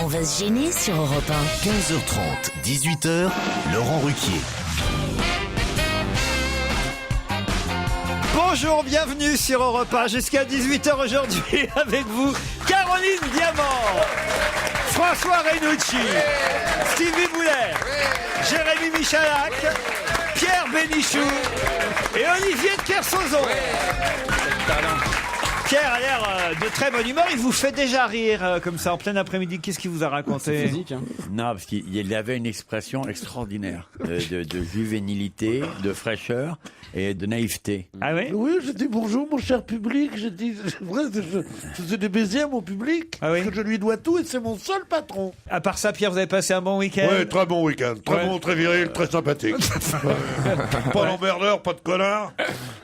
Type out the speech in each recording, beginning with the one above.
va se gêner sur Europe 1. 15h30, 18h, Laurent Ruquier. Bonjour, bienvenue sur Europe 1 jusqu'à 18h aujourd'hui avec vous, Caroline Diamant, François Renucci, Stevie Boulet, Jérémy Michalak, Pierre Bénichou et Olivier de Kersauzon. Pierre a l'air de très bonne humeur, il vous fait déjà rire comme ça en plein après-midi. Qu'est-ce qu'il vous a raconté? Physique, hein. Non, parce qu'il avait une expression extraordinaire de juvénilité, de fraîcheur et de naïveté. Ah oui? Oui, j'ai dit bonjour mon cher public, j'ai dit, c'est vrai, je faisais des baisers à mon public, Ah oui? que je lui dois tout et c'est mon seul patron. À part ça, Pierre, vous avez passé un bon week-end? Ouais, très bon week-end, très Ouais. bon, très viril, très sympathique. Pas d'emmerdeurs, pas de connards,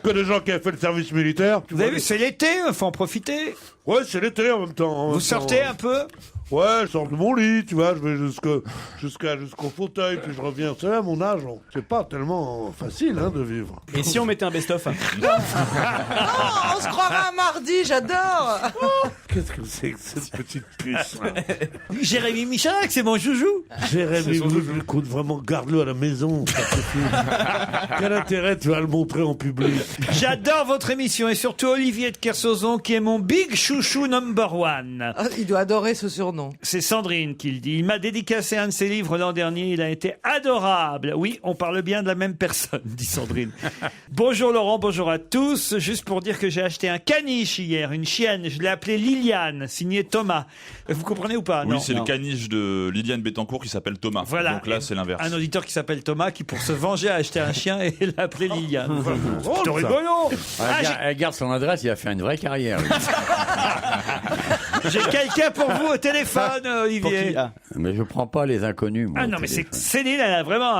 que des gens qui ont fait le service militaire. Vous avez vu, c'est l'été, faut en profiter. Ouais, c'est l'été en même temps. Vous sortez un peu? Ouais, je sors de mon lit, tu vois, je vais jusqu'au fauteuil, puis je reviens. C'est à mon âge, c'est pas tellement facile de vivre. Et si on mettait un best-of? Oh, on se croirait un mardi, j'adore. Qu'est-ce que c'est que cette petite puce là? Jérémy Michalak, c'est mon joujou. Jérémy, écoute, vraiment, garde-le à la maison. Ça suffit. Quel intérêt tu vas le montrer en public? J'adore votre émission et surtout Olivier de Kersauzon qui est mon big chouchou number one. Ah, il doit adorer ce surnom. C'est Sandrine qui le dit. Il m'a dédicacé un de ses livres l'an dernier. Il a été adorable. Oui, on parle bien de la même personne, dit Sandrine. Bonjour Laurent, bonjour à tous. Juste pour dire que j'ai acheté un caniche hier, une chienne. Je l'ai appelée Liliane, signée Thomas. Vous comprenez ou pas? Oui, Non. c'est le caniche de Liliane Bettencourt qui s'appelle Thomas. Voilà. Donc là, c'est l'inverse. Un auditeur qui s'appelle Thomas qui, pour se venger, a acheté un chien et l'a appelé Liliane. Voilà. Oh, C'est ça. rigolo. Ah, Elle garde son adresse, il a fait une vraie carrière. lui. j'ai quelqu'un pour vous au téléphone, Olivier. Mais je prends pas les inconnus. Moi, Ah au non, mais c'est téléphone. Céline, elle a vraiment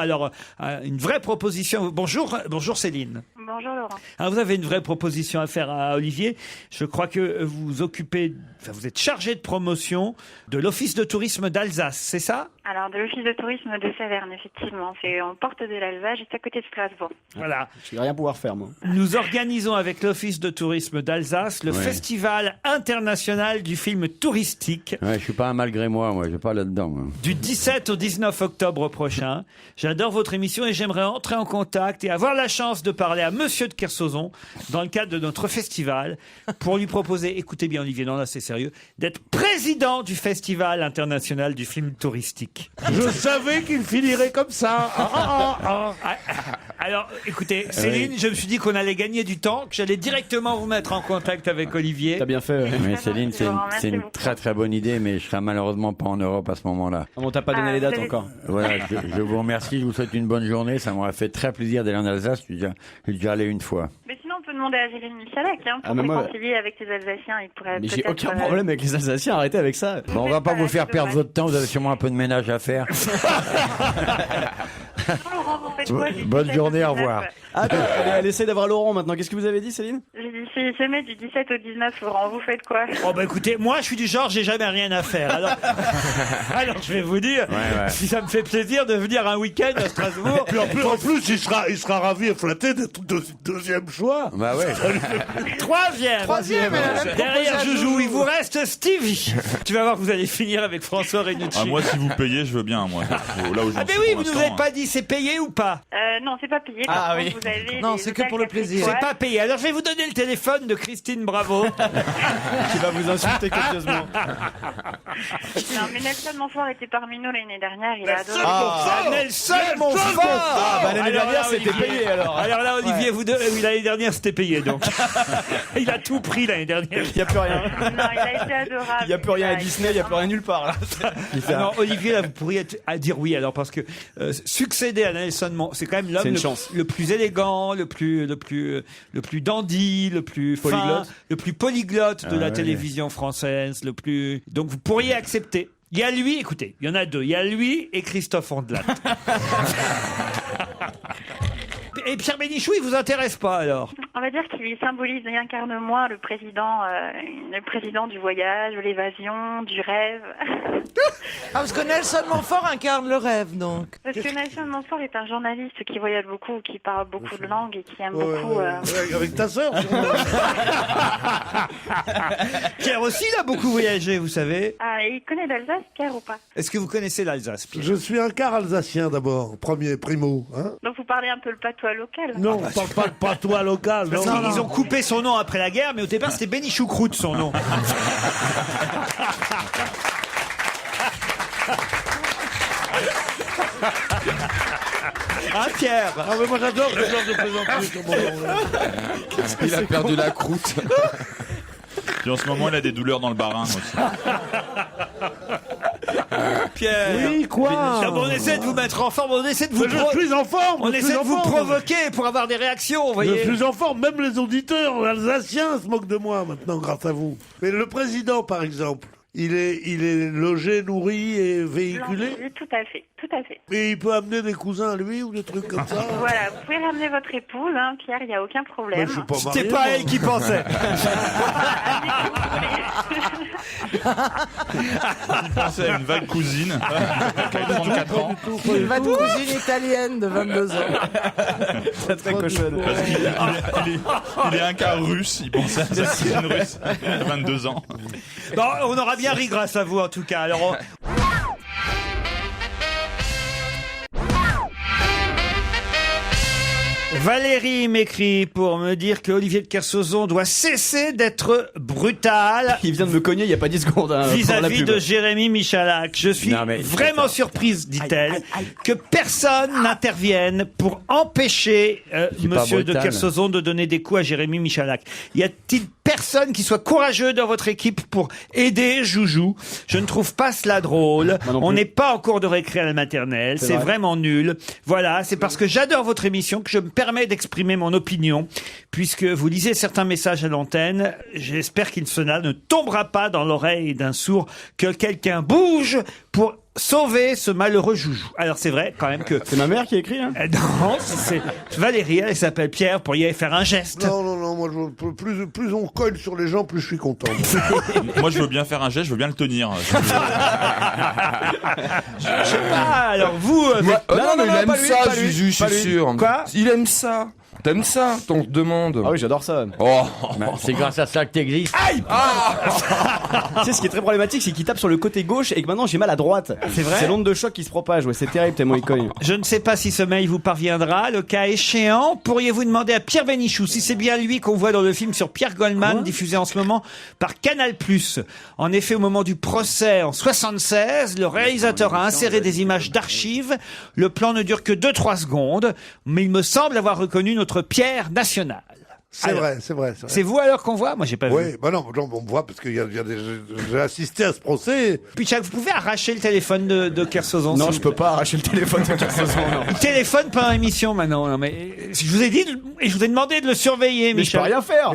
une vraie proposition. Bonjour Céline. Bonjour Laurent. Alors vous avez une vraie proposition à faire à Olivier. Je crois que vous êtes chargé de promotion de l'Office de tourisme d'Alsace, c'est ça? Alors de l'Office de tourisme de Saverne, effectivement. C'est en porte de l'Alsace, juste à côté de Strasbourg. Voilà. Je vais rien pouvoir faire, moi. Nous organisons avec l'Office de tourisme d'Alsace le Ouais. Festival international du film touristique Ouais, je suis pas un malgré moi, je vais pas là-dedans. Moi. du 17 au 19 octobre prochain. J'adore votre émission et j'aimerais entrer en contact et avoir la chance de parler à Monsieur de Kersauzon dans le cadre de notre festival pour lui proposer, écoutez bien Olivier, non là c'est sérieux, d'être président du Festival international du film touristique. Je savais qu'il finirait comme ça. Alors, écoutez, Céline, je me suis dit qu'on allait gagner du temps, que j'allais directement vous mettre en contact avec Olivier. T'as bien fait. Ouais. Mais Céline, c'est une très très bonne idée, mais je serai malheureusement pas en Europe à ce moment-là. On t'a pas donné les dates encore. Voilà, je vous remercie, je vous souhaite une bonne journée. Ça m'aurait fait très plaisir d'aller en Alsace. Je suis déjà allé une fois. Mais sinon, on peut demander à Jérémy Michalak pour mais moi- réconcilier avec les Alsaciens. Il pourrait Mais j'ai peut-être, aucun problème avec les Alsaciens, arrêtez avec ça. Bon, on va pas vous faire perdre votre temps. Vous avez sûrement un peu de ménage à faire. Laurent, vous faites quoi, du Bonne 17 journée, au au 19? revoir. Ah, elle essaie d'avoir Laurent maintenant. Qu'est-ce que vous avez dit, Céline? J'ai dit, si semaine du 17 au 19, Laurent, vous faites quoi? Oh bah écoutez, moi je suis du genre, j'ai jamais rien à faire. Alors je vais vous dire, Ouais. si ça me fait plaisir de venir un week-end à Strasbourg. Puis en plus, il sera ravi et flatté d'être deuxième choix. Bah ouais. Troisième. Derrière Joujou, il vous reste Stevie. Tu vas voir que vous allez finir avec François Renucci. Ah, moi, si vous payez, je veux bien, moi. Là où j'en Ah mais suis oui, pour vous nous l'instant, avez pas dit c'est payé ou pas? Non, c'est pas payé. Ah, Par oui. contre, vous avez Non, les c'est que hôtels pour le 4 plaisir. C'est étoiles. pas payé. Alors je vais vous donner le téléphone de Christine Bravo. Qui va vous insulter copieusement. Non, mais Nelson Montfort était parmi nous l'année dernière. Il a adoré. Ah, Nelson Montfort. Ah, bah, l'année Alors là, dernière, c'était Olivier. payé, alors. Alors là, Olivier, oui, l'année dernière, c'était payé, donc. Il a tout pris l'année dernière. Il y a plus rien. Non, il a été adorable. Il y a plus rien à Disney, il y a plus rien nulle part, là. Ah non, Olivier, là, vous pourriez être à dire oui, alors, parce que succéder à Nelson Montfort, c'est quand même C'est l'homme une chance. le plus élégant, le plus dandy, le plus fin, Polyglotte. le plus polyglotte de la ouais. télévision française, le plus. Donc, vous pourriez accepter. Il y a lui, écoutez, il y en a deux. Il y a lui et Christophe Ondelat. Et Pierre Bénichou, il vous intéresse pas alors? On va dire qu'il symbolise et incarne moi le président du voyage, de l'évasion, du rêve. Ah, parce que Nelson Montfort incarne le rêve, donc. Parce que Nelson Montfort est un journaliste qui voyage beaucoup, qui parle beaucoup de langues et qui aime Ouais, beaucoup... avec ta sœur. Pierre aussi, il a beaucoup voyagé, vous savez. Ah, il connaît l'Alsace, Pierre, ou pas? Est-ce que vous connaissez l'Alsace, Pierre? Je suis un quart alsacien d'abord, primo. Hein. Donc vous parlez un peu le patois local. Non, on parle pas de patois local. Parce Non, qu'ils ont coupé son nom après la guerre, mais au départ, c'était Béni Choucroute, son nom. Hein, Pierre? Ah, mais moi j'adore ce genre de plaisanterie sur mon nom. Il a perdu la croûte. Puis en ce moment, il a des douleurs dans le barin aussi. Pierre. Oui, quoi? Ah, bon, on essaie de vous mettre en forme, on essaie de vous Mais je suis en forme. on je suis essaie de en vous forme. provoquer pour avoir des réactions, vous voyez. Je suis en forme, même les auditeurs alsaciens se moquent de moi maintenant grâce à vous. Mais le président, par exemple, il est logé, nourri et véhiculé. Oui, tout à fait, tout à fait. Et il peut amener des cousins à lui ou des trucs comme ça. Voilà, vous pouvez ramener votre épouse, hein, Pierre, il n'y a aucun problème. Mais je suis pas marié, C'était pas moi. elle qui pensait. C'est une vague cousine qui a 34 ans. Une vague cousine italienne de 22 ans. C'est très cochonne. Parce qu'il est un quart russe, il pensait à sa cousine russe de 22 ans. Bon, on aura bien ri grâce à vous, en tout cas. Alors, Valérie m'écrit pour me dire que Olivier de Kersauzon doit cesser d'être brutal Il vient de me cogner il y a pas 10 secondes. Hein, pour la vis-à-vis pub. de Jérémy Michalak. Je suis Non, mais- vraiment surprise, dit-elle, que personne n'intervienne pour empêcher C'est pas Monsieur de brutal. Kersauzon de donner des coups à Jérémy Michalak. Y a-t-il personne qui soit courageux dans votre équipe pour aider Joujou? Je ne trouve pas cela drôle. Moi non On plus. n'est pas en cours de récré à la maternelle. C'est vrai. vraiment nul. Voilà, c'est parce que j'adore votre émission que je me permets d'exprimer mon opinion. Puisque vous lisez certains messages à l'antenne, j'espère qu'il cela ne tombera pas dans l'oreille d'un sourd que quelqu'un bouge pour sauver ce malheureux Joujou. Alors c'est vrai quand même que... C'est ma mère qui a écrit. Hein. Non, c'est Valérie, elle s'appelle Pierre, pour y faire un geste. Non, moi, plus on colle sur les gens, plus je suis content. Moi, je veux bien faire un geste, je veux bien le tenir. Je sais pas, alors vous... Non, mais il aime pas lui, ça, pas lui, Juju, je pas suis lui. sûr. Quoi? Il aime ça. T'aimes ça, on te demande. Ah oui, j'adore ça. Oh. Ben, c'est grâce à ça que t'existes. Tu sais, ce qui est très problématique, c'est qu'il tape sur le côté gauche et que maintenant j'ai mal à droite. C'est vrai? C'est l'onde de choc qui se propage. Ouais, c'est terrible tellement il cogne. Je ne sais pas si ce mail vous parviendra. Le cas échéant, pourriez-vous demander à Pierre Bénichou si c'est bien lui qu'on voit dans le film sur Pierre Goldman, diffusé en ce moment par Canal+. En effet, au moment du procès en 76, le réalisateur a inséré des images d'archives. Le plan ne dure que 2-3 secondes, mais il me semble avoir reconnu notre Pierre national. C'est Alors, vrai. C'est vous alors qu'on voit? Moi, j'ai pas vu. Oui, bah non, on me voit parce que j'ai assisté à ce procès. Puis, Jacques, vous pouvez arracher le téléphone de Kersauzon? Non, s'il je vous peux plaît. pas arracher le téléphone de Kersauzon. Non. Il téléphone pendant l'émission maintenant. Non, mais je vous ai dit et je vous ai demandé de le surveiller, Mais je peux Michel. rien faire.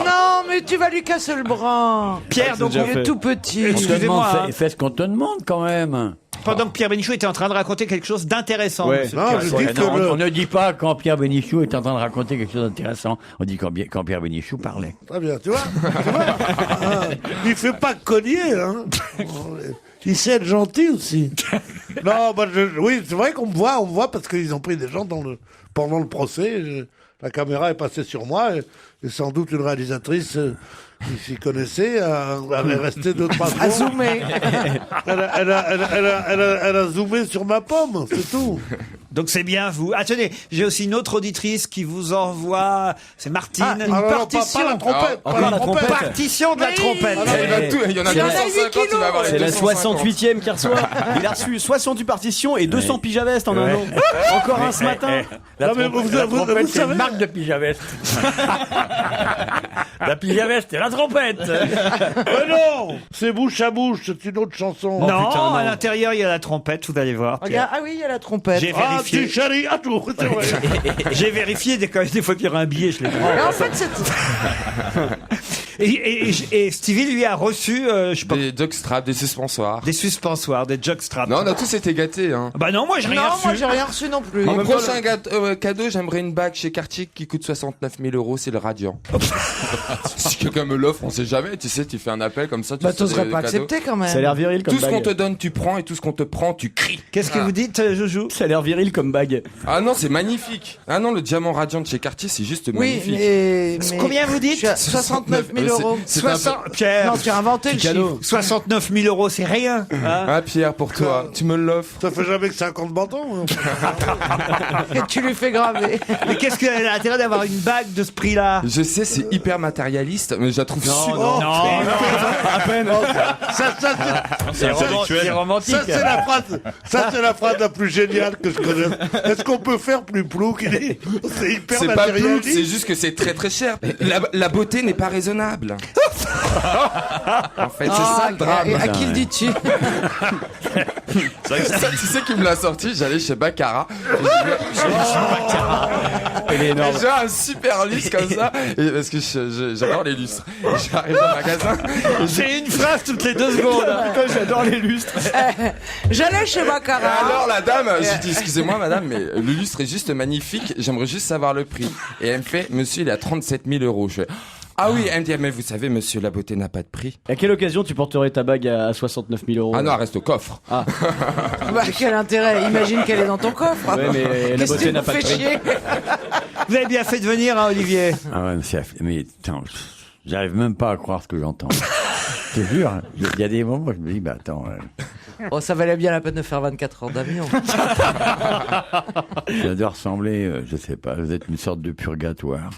Non, mais tu vas lui casser le bras. Pierre, donc, déjà Il est fait. tout petit. On te Excusez-moi, demande, hein. fais ce qu'on te demande quand même. pendant que Pierre Bénichou était en train de raconter quelque chose d'intéressant. Ouais. monsieur Non, Pierre. je dis Ouais, que non, le- on ne dit pas quand Pierre Bénichou est en train de raconter quelque chose d'intéressant. On dit quand Pierre Bénichou parlait. Très bien, tu vois, Ah, il fait pas cogner, hein. Il sait être gentil aussi. Non, bah, oui, c'est vrai qu'on me voit parce qu'ils ont pris des gens pendant le procès. La caméra est passée sur moi et sans doute une réalisatrice qui s'y connaissait avait resté 2-3 secondes. À zoomer. Elle a zoomé sur ma pomme, c'est tout. Donc c'est bien vous. Ah, tenez, j'ai aussi une autre auditrice qui vous envoie, c'est Martine. Ah, Alors, non, pas la trompette. Ah, pas la la trompette. Partition de la Oui. trompette. Ah non, il va tout- il y en a Il en a 250, 8 il va avoir les C'est la 250. 68e qui reçoit. Il a reçu 68 partitions et 200 pyjavestes en un an. Encore un ce matin. La Non, mais trompette, vous la trompette, c'est savez- une marque de pyjaveste. La pyjaveste, c'est la trompette. Mais non, c'est bouche à bouche, c'est une autre chanson. Non, putain, non. à l'intérieur il y a la trompette, vous allez voir. Pierre. Regarde, ah oui, il y a la trompette. J'ai Ah, vérifié. petit chéri, à tout, c'est vrai. J'ai vérifié des fois qu'il y aura un billet, je l'ai pris. Mais en fait, c'est... Et Stevie, lui, a reçu je sais pas, Des jockstraps, des suspensoires. des suspensoires, des jockstraps. Non, on a tous été gâtés. Hein. Bah non, moi, j'ai rien Non, reçu. moi j'ai rien reçu non plus. Mon prochain cadeau, j'aimerais une bague chez Cartier qui coûte 69 000 €, c'est le Radiant. Si quelqu'un me l'offre, on sait jamais, tu sais, tu fais un appel comme ça, tu Bah sais, t'oserais des pas cadeaux. accepter quand même. Ça a l'air viril comme Tout ce qu'on bague. te donne, tu prends, et tout ce qu'on te prend, tu cries. Qu'est-ce que vous dites, Joujou? Ça a l'air viril comme bague. Ah non, c'est magnifique. Ah non, le diamant radiant de chez Cartier, c'est juste Oui, magnifique. mais Combien vous dites? Je suis à 69 000 €. C'est un peu- Pierre, Non, tu as inventé le chiffre. 69 000 €, c'est rien. Hein. Ah Pierre, pour toi, tu me l'offres. Ça fait jamais que 50 bâtons. Et tu lui fais graver. Mais qu'est-ce qu'elle a intérêt d'avoir une bague de ce prix-là? Je sais, c'est hyper matérialiste, mais je la trouve super. Non, À peine. Ça, C'est intellectuel. romantique. c'est la phrase la plus géniale que je connaisse. Est-ce qu'on peut faire plus plouc? C'est hyper C'est pas plus, matérialiste. c'est juste que c'est très très cher. La beauté n'est pas raisonnable. En fait, c'est ça le drame. Et à qui le dis-tu? Ça, tu sais qui me l'a sorti? J'allais chez Baccarat. Elle est énorme. Et j'ai un super lustre comme ça. Et parce que j'adore les lustres. Et j'arrive au magasin. J'ai une phrase toutes les 2 secondes. Putain, j'adore les lustres. J'allais chez Et Baccarat. alors la dame, j'ai dit excusez-moi madame, mais le lustre est juste magnifique. J'aimerais juste savoir le prix. Et elle me fait monsieur, il est à 37 000 €. Je fais ah oui, elle me dit mais vous savez monsieur, la beauté n'a pas de prix. À quelle occasion tu porterais ta bague à 69 000 €? Ah non, elle reste au coffre. Bah, quel intérêt? Imagine qu'elle est dans ton coffre. Ouais, mais la Qu'est-ce beauté qui n'a vous pas de fait prix. chier? Vous avez bien fait de venir, hein, Olivier. Ah ouais, mais attends, j'arrive même pas à croire ce que j'entends. Je te jure, il y a des moments où je me dis, bah attends, Oh, ça valait bien la peine de faire 24 heures d'avion. ça doit ressembler, je sais pas, vous êtes une sorte de purgatoire.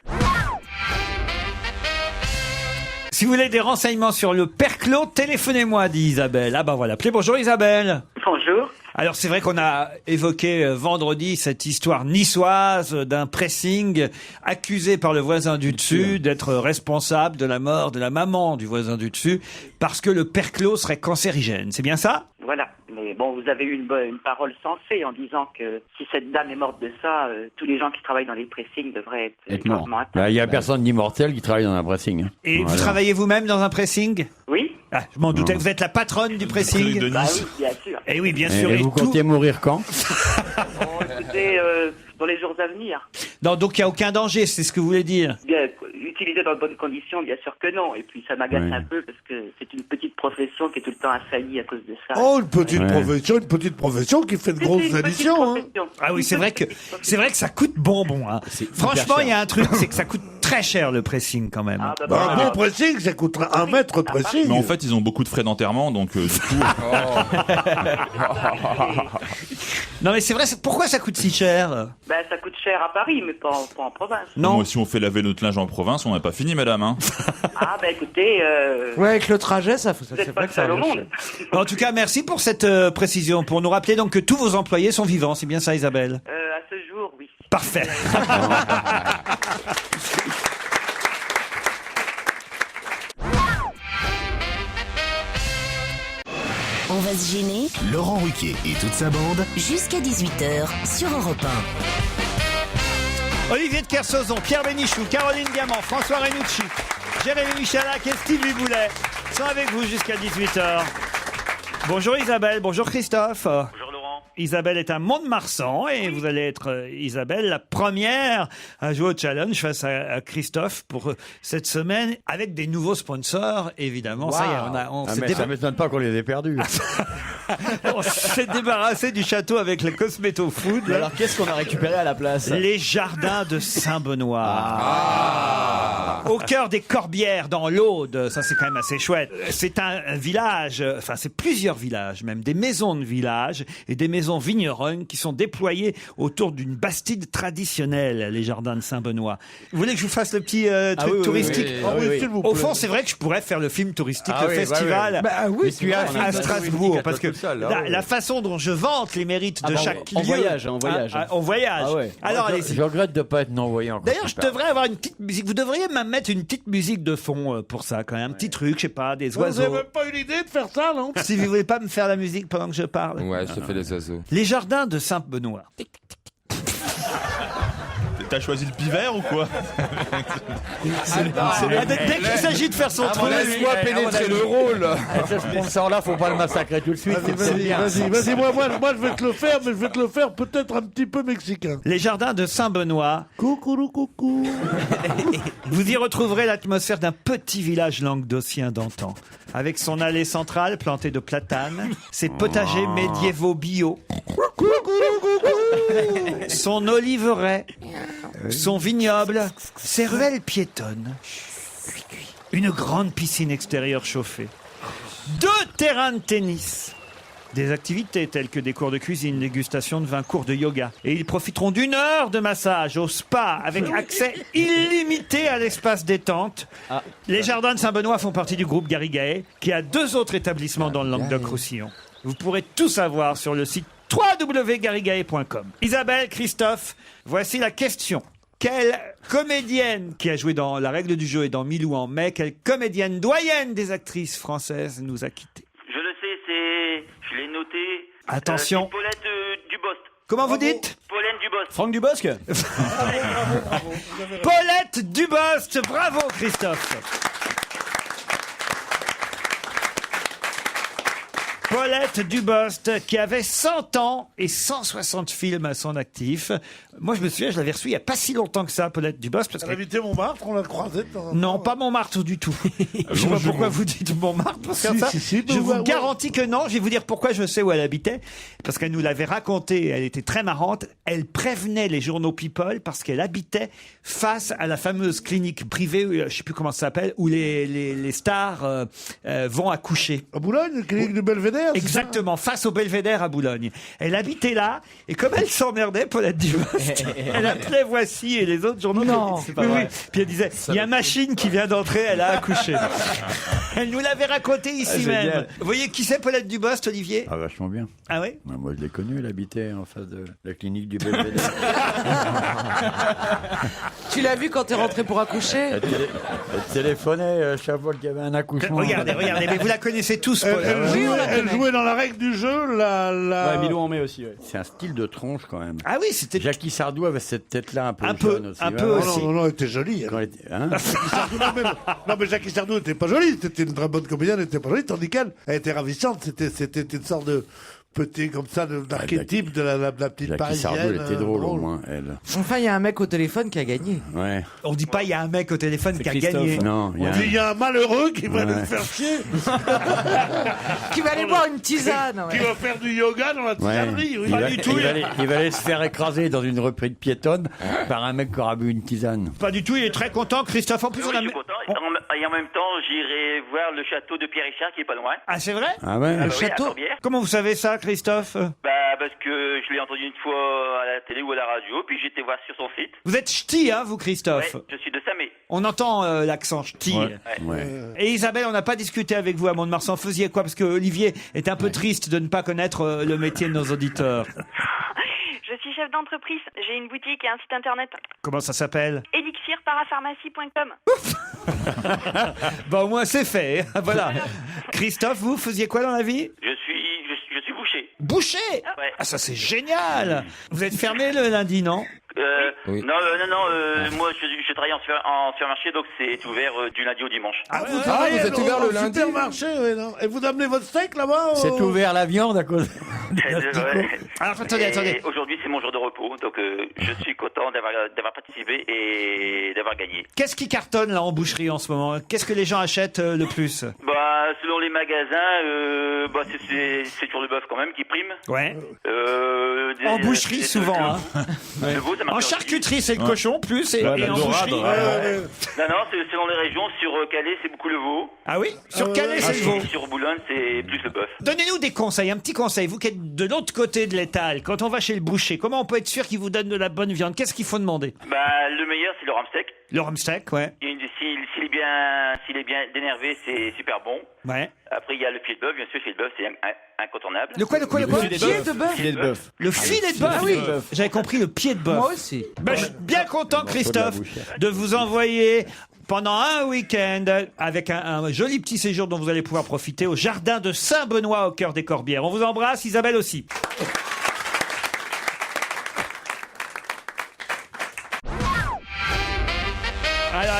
Si vous voulez des renseignements sur le perclos, téléphonez-moi, dit Isabelle. Ah bah voilà, appelez. Bonjour Isabelle. Bonjour. Alors c'est vrai qu'on a évoqué vendredi cette histoire niçoise d'un pressing accusé par le voisin du dessus d'être responsable de la mort de la maman du voisin du dessus parce que le perclos serait cancérigène. C'est bien ça? Voilà. Mais bon, vous avez eu une parole sensée en disant que si cette dame est morte de ça, tous les gens qui travaillent dans les pressings devraient être mort. gravement atteints. Il y a personne d'immortel qui travaille dans un pressing. Hein. Et vous Voilà. travaillez vous-même dans un pressing? Oui. Ah, je m'en doutais, vous êtes la patronne du pressing. De Bah Nice. oui, bien sûr. Eh oui, bien Et sûr. Et vous tout... comptez mourir quand? Bon, écoutez, dans les jours à venir. Non, donc il n'y a aucun danger, c'est ce que vous voulez dire. Bien, utilisé dans de bonnes conditions, bien sûr que non. Et puis ça m'agace Oui. un peu parce que c'est une petite profession qui est tout le temps assaillie à cause de ça. Oh, une petite Ouais. profession qui fait de C'est grosses une petite additions. Hein. profession. Ah oui, c'est vrai que ça coûte bonbon. Hein. Franchement, il y a un truc, c'est que ça coûte très cher le pressing quand même. Ah, bah, Bah, un voilà. bon pressing, ça coûterait 1 mètre pressing. Mais en fait, ils ont beaucoup de frais d'enterrement, donc du coup, Non mais c'est vrai, pourquoi ça coûte si cher? Ben, ça coûte cher à Paris, mais pas en province. Non. moi, si on fait laver notre linge en province, on n'a pas fini, madame. Hein. Ah, ben écoutez, Ouais, avec le trajet, ça vous c'est n'êtes pas vrai le que ça seul au revient monde. En tout cas, merci pour cette précision, pour nous rappeler donc que tous vos employés sont vivants. C'est bien ça, Isabelle? À ce jour, oui. Parfait. On va se gêner Laurent Ruquier et toute sa bande. jusqu'à 18h sur Europe Olivier de Kersauzon, Pierre Bénichou, Caroline Diamant, François Renucci, Jérémy Michalak et Stevie Boulet sont avec vous jusqu'à 18h. Bonjour Isabelle, bonjour Christophe. Bonjour Laurent. Isabelle est à Mont-de-Marsan et vous allez être, Isabelle, la première à jouer au challenge face à Christophe pour cette semaine avec des nouveaux sponsors, évidemment. Ça y est, on s'est mais ça m'étonne pas qu'on les ait perdus. on s'est débarrassé du château avec le Cosmeto Food. Mais alors qu'est-ce qu'on a récupéré à la place? Les jardins de Saint-Benoît. Au cœur des Corbières, dans l'Aude. Ça, c'est quand même assez chouette. C'est un village, enfin, c'est plusieurs villages, même des maisons de village et des maisons vigneronnes qui sont déployées autour d'une bastide traditionnelle, les jardins de Saint-Benoît. Vous voulez que je vous fasse le petit truc oui, touristique? oui, oui, oui. s'il vous Au plaît. fond, c'est vrai que je pourrais faire le film touristique, Ah le oui, festival. Bah oui, tu as À Strasbourg, parce que la façon dont je vante les mérites de bah, chaque en lieu. voyage, en voyage. On voyage. Ah ouais. Alors allez-y. Je regrette de pas être non-voyant. quand D'ailleurs, tu je parles. devrais avoir une petite musique. Vous devriez même mettre une petite musique de fond pour ça, quand même. Un petit truc, je sais pas, des Vous avez oiseaux. même pas eu l'idée de faire ça, non? Si vous voulez pas me faire la musique pendant que je parle. Ouais, je te fais les oiseaux. Les jardins de Saint-Benoît. T'as choisi le pivert ou quoi? Dès qu'il s'agit de faire son truc, Laisse-moi pénétrer le rôle. Ce sponsor-là, faut pas le massacrer tout de suite. Vas-y, moi, je vais te le faire, mais je vais te le faire peut-être un petit peu mexicain. les jardins de Saint-Benoît, Coucou, coucou. vous y retrouverez l'atmosphère d'un petit village languedocien d'antan, avec son allée centrale plantée de platanes, ses potagers médiévaux bio, son oliveraie, son vignoble, ses ruelles piétonnes, une grande piscine extérieure chauffée, 2 terrains de tennis, des activités telles que des cours de cuisine, dégustation de vin, cours de yoga. Et ils profiteront d'1 heure de massage au spa avec accès illimité à l'espace détente. Les jardins de Saint-Benoît font partie du groupe Garrigae, qui a 2 autres établissements dans le Languedoc-Roussillon. Vous pourrez tout savoir sur le site www.garrigae.com. Isabelle, Christophe, voici la question. Quelle comédienne qui a joué dans La Règle du jeu et dans Milou en mai, quelle comédienne doyenne des actrices françaises nous a quittés? Je le sais, je l'ai noté. Attention. C'est Paulette Dubost. Comment vous dites? Paulette Dubost. Franck Dubosc. Paulette Dubost. Bravo Christophe. Paulette Dubost, qui avait 100 ans et 160 films à son actif. Moi, je me souviens, je l'avais reçue il n'y a pas si longtemps que ça, Paulette Dubost. Parce Elle habitait Montmartre, on l'a croisée. Non, pas Montmartre du tout. Je sais pas pourquoi vous dites Montmartre. Pour faire ça. Je vous garantis que non. Je vais vous dire pourquoi je sais où elle habitait. Parce qu'elle nous l'avait raconté. Elle était très marrante. Elle prévenait les journaux People parce qu'elle habitait face à la fameuse clinique privée, je sais plus comment ça s'appelle, où les stars vont accoucher. À Boulogne, clinique du Belvédère. Exactement, face au Belvédère à Boulogne. Elle habitait là, et comme elle s'emmerdait, Paulette Dubost, elle appelait Voici et les autres journaux. Non, c'est pas vrai. Puis elle disait, il y a machine qui vient d'entrer, elle a accouché. Elle nous l'avait raconté ici même. génial. Vous voyez qui c'est Paulette Dubost, Olivier? Ah, vachement bien. Ah oui? Moi, je l'ai connue, elle habitait en face de la clinique du Belvédère. Tu l'as vu quand t'es rentré pour accoucher? Elle téléphonait chaque fois qu'il y avait un accouchement. Regardez, mais vous la connaissez tous, Paulette. Elle jouait dans La Règle du jeu, Ouais, Milou en mai aussi. Ouais. C'est un style de tronche quand même. Ah oui, c'était... Jackie Sardou avait cette tête-là un peu Un peu, jeune aussi. un peu Ouais, aussi. Non, elle était jolie. quand elle était- hein Non, mais Jackie Sardou n'était pas jolie. C'était une très bonne comédienne, elle n'était pas jolie. Tandis qu'elle, elle était ravissante. C'était une sorte de petit, comme ça, d'archétype de la petite Jackie parisienne. Sardou, elle était drôle au moins, elle. Enfin, il y a un mec au téléphone qui a gagné. Ouais. On dit pas il y a un mec au téléphone qui a Christophe. gagné. Non, il y On a dit, il y a un malheureux qui va Ouais. nous faire chier, Qui va aller boire une tisane. qui Ouais. va faire du yoga dans la Ouais. tisanerie. Oui. Pas du tout. Il va aller se faire écraser dans une reprise piétonne par un mec qui aura bu une tisane. Pas du tout, il est très content, Christophe. En plus, Oui, on a... je suis content. Et en même temps, j'irai voir le château de Pierre Richard qui est pas loin. Ah, c'est vrai? Ah ouais Ah bah oui, château. à Corbière. Comment vous savez ça, Christophe? Bah, parce que je l'ai entendu une fois à la télé ou à la radio, puis j'étais voir sur son site. Vous êtes ch'ti, hein, vous, Christophe? Ouais, je suis de Samé. On entend l'accent ch'ti. Ouais. Ouais. Et Isabelle, on n'a pas discuté avec vous à Mont-de-Marsan. Faisiez quoi? Parce que Olivier est un peu triste de ne pas connaître le métier de nos auditeurs. Je suis chef d'entreprise. J'ai une boutique et un site internet. Comment ça s'appelle? Elixirparapharmacie.com. Bah, au moins, c'est fait. Voilà. Christophe, vous faisiez quoi dans la vie? Je suis boucher. Boucher? Ouais. Ah, ça, c'est génial. Vous êtes fermé le lundi, non? Oui. Non, moi je travaille en supermarché, donc c'est ouvert du lundi au dimanche. Vous Ah, travaillez vous êtes ouvert le lundi. supermarché, oui, non. Et vous amenez votre steak là-bas C'est ouvert la viande à cause. Ouais. Alors, attendez. Et aujourd'hui c'est mon jour de repos, donc je suis content d'avoir participé et d'avoir gagné. Qu'est-ce qui cartonne là en boucherie en ce moment? Qu'est-ce que les gens achètent le plus? Bah, selon les magasins, c'est toujours le bœuf quand même qui prime. Ouais. En boucherie souvent, hein. Le veau, ça marche En aussi. charcuterie, c'est le cochon plus, et Ouais, en la dorade, boucherie. ouais. Non, c'est selon les régions. Sur Calais, c'est beaucoup le veau. Ah oui? Sur Calais, c'est le veau. Et sur Boulogne, c'est plus le bœuf. Donnez-nous des conseils, un petit conseil. Vous qui êtes de l'autre côté de l'étal, quand on va chez le boucher, comment on peut être sûr qu'il vous donne de la bonne viande? Qu'est-ce qu'il faut demander? Bah, le meilleur, c'est le rhum-steak. Le rumsteak, ouais. S'il est bien dénervé, c'est super bon. Ouais. Après, il y a le filet de bœuf. Bien sûr, le filet de bœuf, c'est incontournable. Le quoi? Filet de bœuf. Filet de bœuf. Le filet de bœuf. Ah oui. J'avais compris le pied de bœuf. Moi aussi. Ben, je suis bien content, Morceau de la Christophe, bouchère. de vous envoyer pendant un week-end avec un joli petit séjour dont vous allez pouvoir profiter au jardin de Saint-Benoît au cœur des Corbières. On vous embrasse, Isabelle aussi.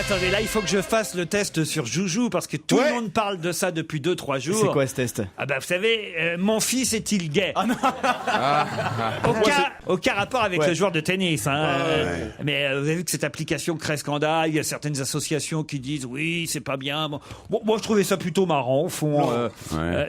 attendez, là, il faut que je fasse le test sur Joujou, parce que tout le monde parle de ça depuis 2-3 jours. C'est quoi ce test? Ah bah, vous savez, mon fils est-il gay? Ah non. Aucun rapport avec le joueur de tennis. Hein. Mais vous avez vu que cette application crée scandale. Il y a certaines associations qui disent oui, c'est pas bien. Bon, moi, je trouvais ça plutôt marrant, au fond.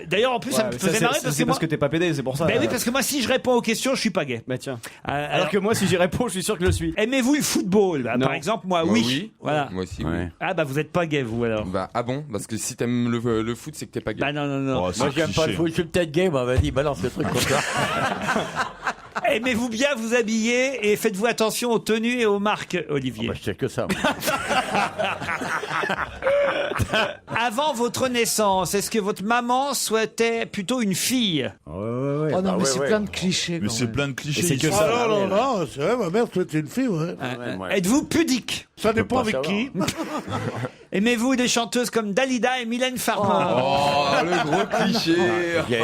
D'ailleurs, en plus, ça me faisait marrer parce que t'es pas pédé, c'est pour ça. Ben oui, parce que moi, si je réponds aux questions, je suis pas gay. Bah tiens. Alors que moi, si j'y réponds, je suis sûr que je le suis. Aimez-vous le football? Par exemple, moi, oui. Voilà. Moi aussi, oui. Ah bah, vous êtes pas gay, vous, alors. Bah, ah bon? Parce que si t'aimes le foot, c'est que t'es pas gay. Bah non. Moi, j'aime pas le foot, je suis peut-être gay, bah vas-y, balance le truc comme ça. Aimez-vous bien vous habiller et faites-vous attention aux tenues et aux marques, Olivier? Je sais que ça. Avant votre naissance, est-ce que votre maman souhaitait plutôt une fille? Oh non, mais c'est plein de clichés. Mais c'est plein de clichés. C'est que ça. Non, c'est vrai, ma mère souhaitait une fille, ouais. Êtes-vous pudique? Ça dépend avec qui. Aimez-vous des chanteuses comme Dalida et Mylène Farmer? Oh, le gros cliché.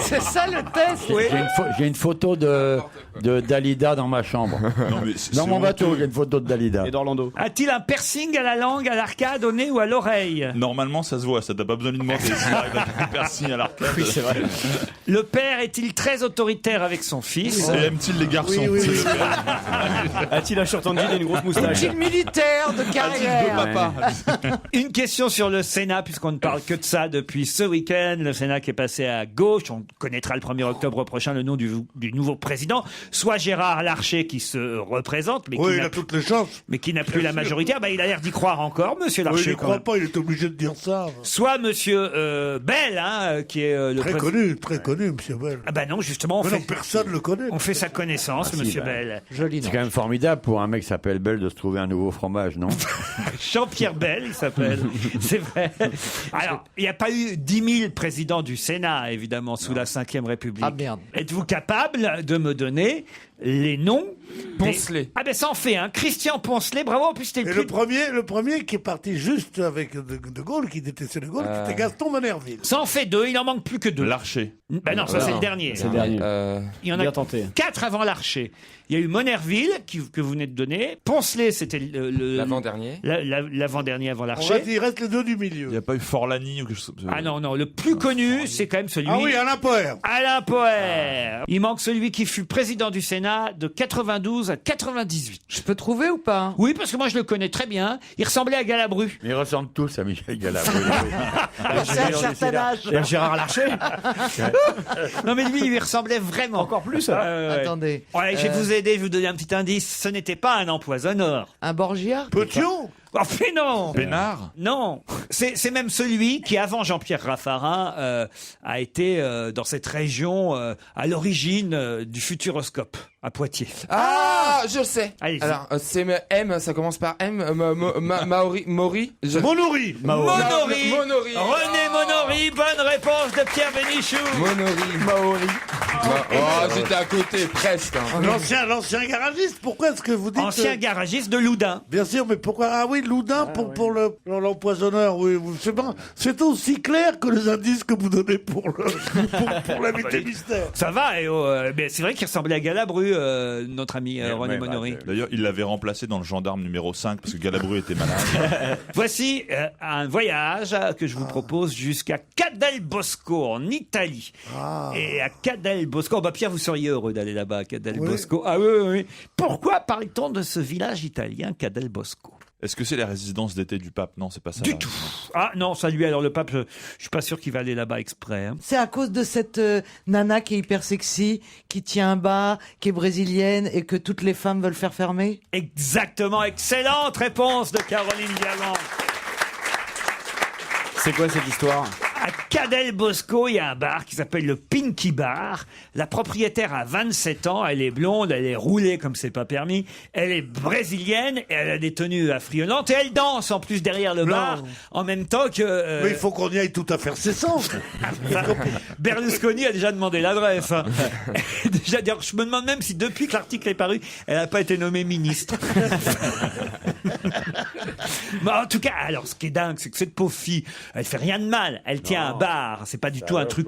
C'est ça le test. Oui. J'ai une photo de Dalida dans ma chambre. Non, mais Dans mon bateau, j'ai une photo de Dalida. Et d'Orlando. A-t-il un piercing à la langue, à l'arcade, au nez ou à l'oreille? Normalement, ça se voit, ça t'as pas besoin de lui demander. S'il arrive à faire un piercing à l'arcade. Oui, c'est vrai. Le père est-il très autoritaire avec son fils? Et aime-t-il les garçons? Oui. A-t-il un shirt en jean et une grosse moustache? Est-il militaire de carrière? Papa. Une question sur le Sénat, puisqu'on ne parle que de ça depuis ce week-end. Le Sénat qui est passé à gauche. On connaîtra le 1er octobre prochain le nom du nouveau président. Soit Gérard Larcher qui se représente, mais Oui, il a toutes les chances. mais qui n'a plus la majorité. Bah, il a l'air d'y croire encore, monsieur Oui, Larcher. je ne quand crois même. pas, il est obligé de dire ça. Soit monsieur Bell, hein, qui est le Très connu, monsieur Bell. Ah bah non, justement, Mais non, personne ne le connaît. on fait sa connaissance, monsieur Bell. Joli C'est nom. quand même formidable pour un mec qui s'appelle Bell de se trouver un nouveau fromage, non? Jean-Pierre Bell, il s'appelle. C'est vrai. Alors, il n'y a pas eu 10 000 présidents du Sénat, évidemment, sous la Ve République. Ah merde. Êtes-vous capable de me donner les noms Poncelet. Ah ben ça en fait, hein. Christian Poncelet, bravo, en plus c'était Et le le plus... premier qui est parti juste avec de Gaulle, qui détestait de Gaulle, c'était Gaston Monerville. Ça en fait 2, il en manque plus que 2. Larcher. Ben non, ça c'est le dernier. C'est le dernier. Il y en Bien a tenté. 4 avant Larcher. Il y a eu Monerville, que vous venez de donner. Poncelet, c'était L'avant-dernier. l'avant-dernier avant On va Larcher. dire, il reste les deux du Il n'y milieu. a pas eu Forlani ou quelque chose. Ah non, le plus connu, c'est quand même celui... Ah oui, Alain Poher. Alain Poher. Il manque celui qui fut président du Sénat de 92 à 98. Je peux trouver ou pas? Oui, parce que moi je le connais très bien. Il ressemblait à Galabru. Ils ressemblent tous à Michel Galabru. C'est un certain âge. Et Gérard Larcher? Non mais lui, il lui ressemblait vraiment. Encore plus. Ouais, Attendez. je vais vous aider, je vais vous donner un petit indice. Ce n'était pas un empoisonneur. Un Borgia? Petiot. Oh, mais non. Pénard. Non, c'est même celui qui, avant Jean-Pierre Raffarin, a été dans cette région à l'origine du Futuroscope à Poitiers. Ah, je le sais. Allez-y. Alors, c'est M, ça commence par M. Mori. Monouri. Monory. Monory. René Monory, bonne réponse de Pierre Bénichou. Monory. Oh, j'étais à côté, presque. hein. L'ancien garagiste, pourquoi est-ce que vous dites... Ancien garagiste de Loudun. Bien sûr, mais pourquoi? Ah oui, Loudun pour l'empoisonneur, oui. C'est aussi clair que les indices que vous donnez pour l'invité mystère. Ça va, mais c'est vrai qu'il ressemblait à Galabru, notre ami René Monory. D'ailleurs, il l'avait remplacé dans le gendarme numéro 5 parce que Galabru était malade. Voici un voyage que je vous propose jusqu'à Cadelbosco, en Italie. Et à Cadelbosco, bah Pierre, vous seriez heureux d'aller là-bas, à Cadelbosco. Ah oui. Pourquoi parle-t-on de ce village italien, Cadelbosco? Est-ce que c'est la résidence d'été du pape? Non, c'est pas ça. Du tout. Ah non, ça lui, alors le pape, je suis pas sûr qu'il va aller là-bas exprès. Hein. C'est à cause de cette nana qui est hyper sexy, qui tient un bar, qui est brésilienne et que toutes les femmes veulent faire fermer? Exactement, excellente réponse de Caroline Diamant. C'est quoi cette histoire? À Cadelbosco, il y a un bar qui s'appelle le Pinky Bar. La propriétaire a 27 ans, elle est blonde, elle est roulée comme c'est pas permis. Elle est brésilienne et elle a des tenues affriolantes et elle danse en plus derrière le bar en même temps que... Mais il faut qu'on y aille tout à faire ses sens. Berlusconi a déjà demandé l'adresse. Hein. Déjà, d'ailleurs, je me demande même si depuis que l'article est paru, elle n'a pas été nommée ministre. Mais en tout cas, alors ce qui est dingue, c'est que cette pauvre fille, elle fait rien de mal. Elle tient tient un bar. C'est pas du tout un truc.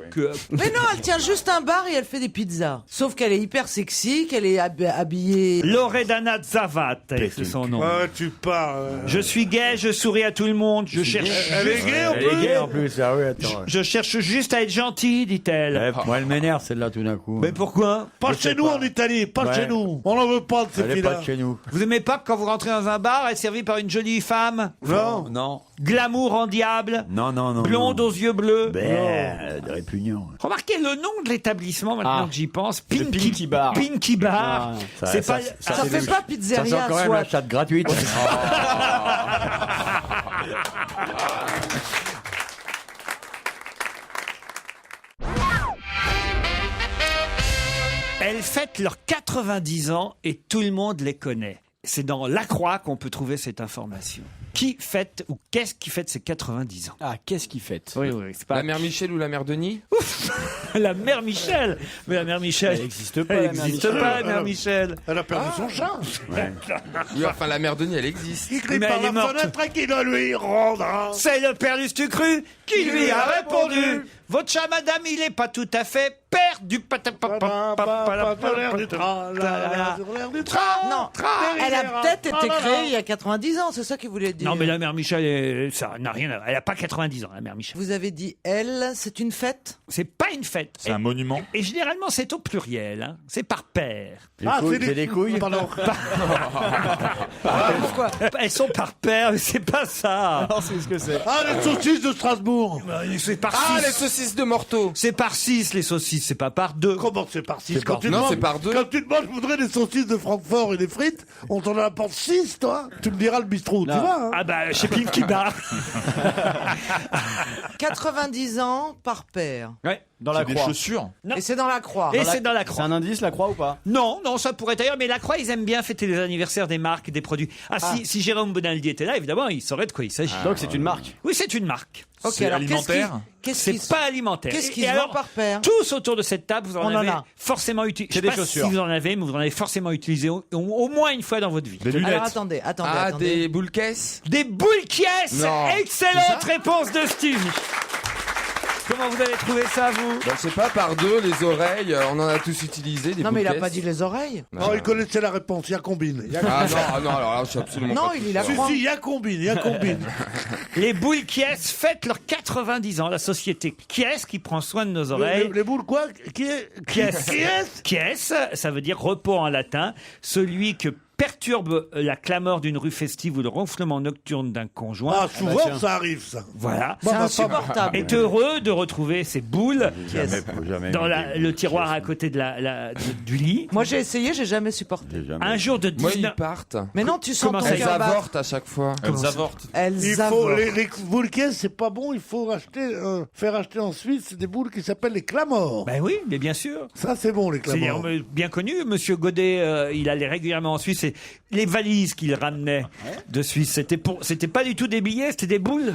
Mais non, elle tient juste un bar et elle fait des pizzas. Sauf qu'elle est hyper sexy, qu'elle est habillée. Loredana Zavat, c'est son nom. Ah, tu parles. Je suis gay, je souris à tout le monde. Je cherche. Elle est gay en Elle est plus. gay en plus, ah oui, attends. Je cherche juste à être gentille, dit-elle. Moi, elle m'énerve celle-là tout d'un coup. Mais pourquoi? Pas Je sais chez nous pas. en Italie, pas Ouais. chez nous. On n'en veut pas de ces Elle est filles-là. pas de chez nous. Vous aimez pas que quand vous rentrez dans un bar, être servi par une jolie femme? Non. Non. Glamour en diable? Non. Blonde aux yeux bleus? De répugnant. Remarquez le nom de l'établissement maintenant que j'y pense. Le Pinky Bar. Pinky Bar. Ah, c'est pas. Ça fait pas Ça pizzeria, sent quand même soit. la chatte gratuite. Elles fêtent leurs 90 ans et tout le monde les connaît. C'est dans La Croix qu'on peut trouver cette information. Qui fête ou qu'est-ce qui fête ses 90 ans? Ah, qu'est-ce qu'il fait? Oui, c'est pas La mère Michel ou la mère Denis? la mère Michel. Mais la mère Michel. Elle n'existe pas, Elle la mère n'existe Michel. pas, la mère Michel. Elle a perdu son chat. Oui, enfin, la mère Denis, elle existe. Il crie Mais par elle est la morte. fenêtre et qui le lui rendra. C'est le père Lustucru qui lui a répondu. Votre chat, madame, il est pas tout à fait perdu. Non, elle a peut-être été créée il y a 90 ans, c'est ça qu'il voulait dire. Non, mais la mère Michel, ça n'a rien à voir. Elle a pas 90 ans, la mère Michel. Vous avez dit elle, c'est une fête? C'est pas une fête. C'est un monument. Et généralement, c'est au pluriel. Hein. C'est par paire. C'est des couilles. Pardon. Pourquoi? Elles sont par paire, mais c'est pas ça. Alors, c'est ce que c'est. Ah, les saucisses de Strasbourg. C'est par Ah, six. les saucisses de Morteau. C'est par 6 les saucisses, c'est pas par 2. Comment c'est par 6? Quand tu Non, demandes- c'est par 2. Quand tu demandes, je voudrais des saucisses de Francfort et des frites, on t'en apporte 6, toi. Tu me diras le bistrot, tu vas. Hein. Ah bah, chez Pinky Bar. 90 ans par paire. Ouais. Dans la C'est des croix. chaussures. Non. Et c'est dans la croix. Et c'est dans la C'est croix. un indice, la croix ou pas? Non, ça pourrait être ailleurs, mais la croix, ils aiment bien fêter les anniversaires des marques et des produits. Si Jérôme Bonaldi était là, évidemment, il saurait de quoi il s'agit. Donc c'est une marque. Oui, c'est une marque. Ok, C'est alors alimentaire. C'est pas alimentaire. Qu'est-ce qui Et se alors, vend par paire? tous autour de cette table, vous en On en avez a. forcément utilisé. C'est Je sais des pas chaussures. si vous en avez, mais vous en avez forcément utilisé au moins une fois dans votre vie. Des lunettes. Alors attendez. Ah, des boules caisses? Des boules caisses. Non. Excellente réponse de Stevie. Comment vous avez trouvé ça, vous? Ben, je sais pas, par 2, les oreilles, on en a tous utilisé, des Non, mais il a boules pas caisses. dit les oreilles. Oh, il connaissait la réponse, il y a combine. Ah non, alors là, je suis absolument Non, pas il a Si, croix. si, il y a combine, il y a combine. Les boules Kies fêtent leurs 90 ans. La société Kies qui prend soin de nos oreilles. Les boules quoi? Qui est? Kies, ça veut dire repos en latin. Celui que perturbe la clameur d'une rue festive ou le ronflement nocturne d'un conjoint. Ah, souvent ça arrive, ça. Voilà. C'est insupportable. Est heureux de retrouver ses boules Jamais dans imité. le tiroir à côté de du lit. Moi j'ai essayé, j'ai jamais supporté. Un jour de Moi, 19... ils partent. Mais non, tu sens Comment ton ça, Elles cœur battre. avortent à chaque fois. Elles avortent. Elles Il faut, avortent. les boules qui c'est pas bon, il faut faire acheter en Suisse des boules qui s'appellent les clamors. Ben oui, mais bien sûr. Ça, c'est bon, les C'est clamors. bien connu, Monsieur Godet, il allait régulièrement en Suisse et les valises qu'il ramenait de Suisse, c'était pas du tout des billets, c'était des boules.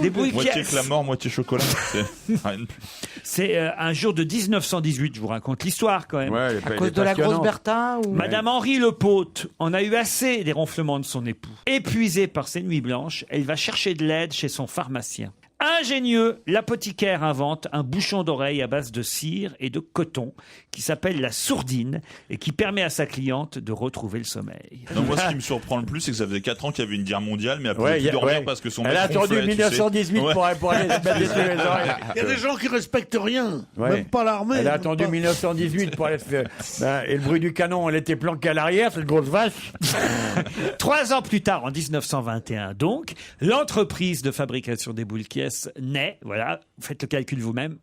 Des boules Moitié Kies. clamor, moitié chocolat. C'est rien de plus. C'est un jour de 1918, je vous raconte l'histoire quand même. Ouais, À cause de la grosse Bertha ou... Madame Henri Lepaute en a eu assez des ronflements de son époux. Épuisée par ses nuits blanches, elle va chercher de l'aide chez son pharmacien. Ingénieux, l'apothicaire invente un bouchon d'oreille à base de cire et de coton qui s'appelle la sourdine et qui permet à sa cliente de retrouver le sommeil. Non, moi, ce qui me surprend le plus, c'est que ça faisait 4 ans qu'il y avait une guerre mondiale, mais elle pouvait Ouais, plus dormir ouais. parce que son Elle mec a attendu ronflait, tu sais. 1918 Ouais. pour aller se mettre des trucs dans les oreilles. Il y a des gens qui respectent rien, Ouais. même pas l'armée. Elle a même attendu pas- 1918 pour aller se faire... Et le bruit du canon, elle était planquée à l'arrière, cette grosse vache. 3 ans plus tard, en 1921 donc, l'entreprise de fabrication des boules Kies naît. Voilà, vous faites le calcul vous-même.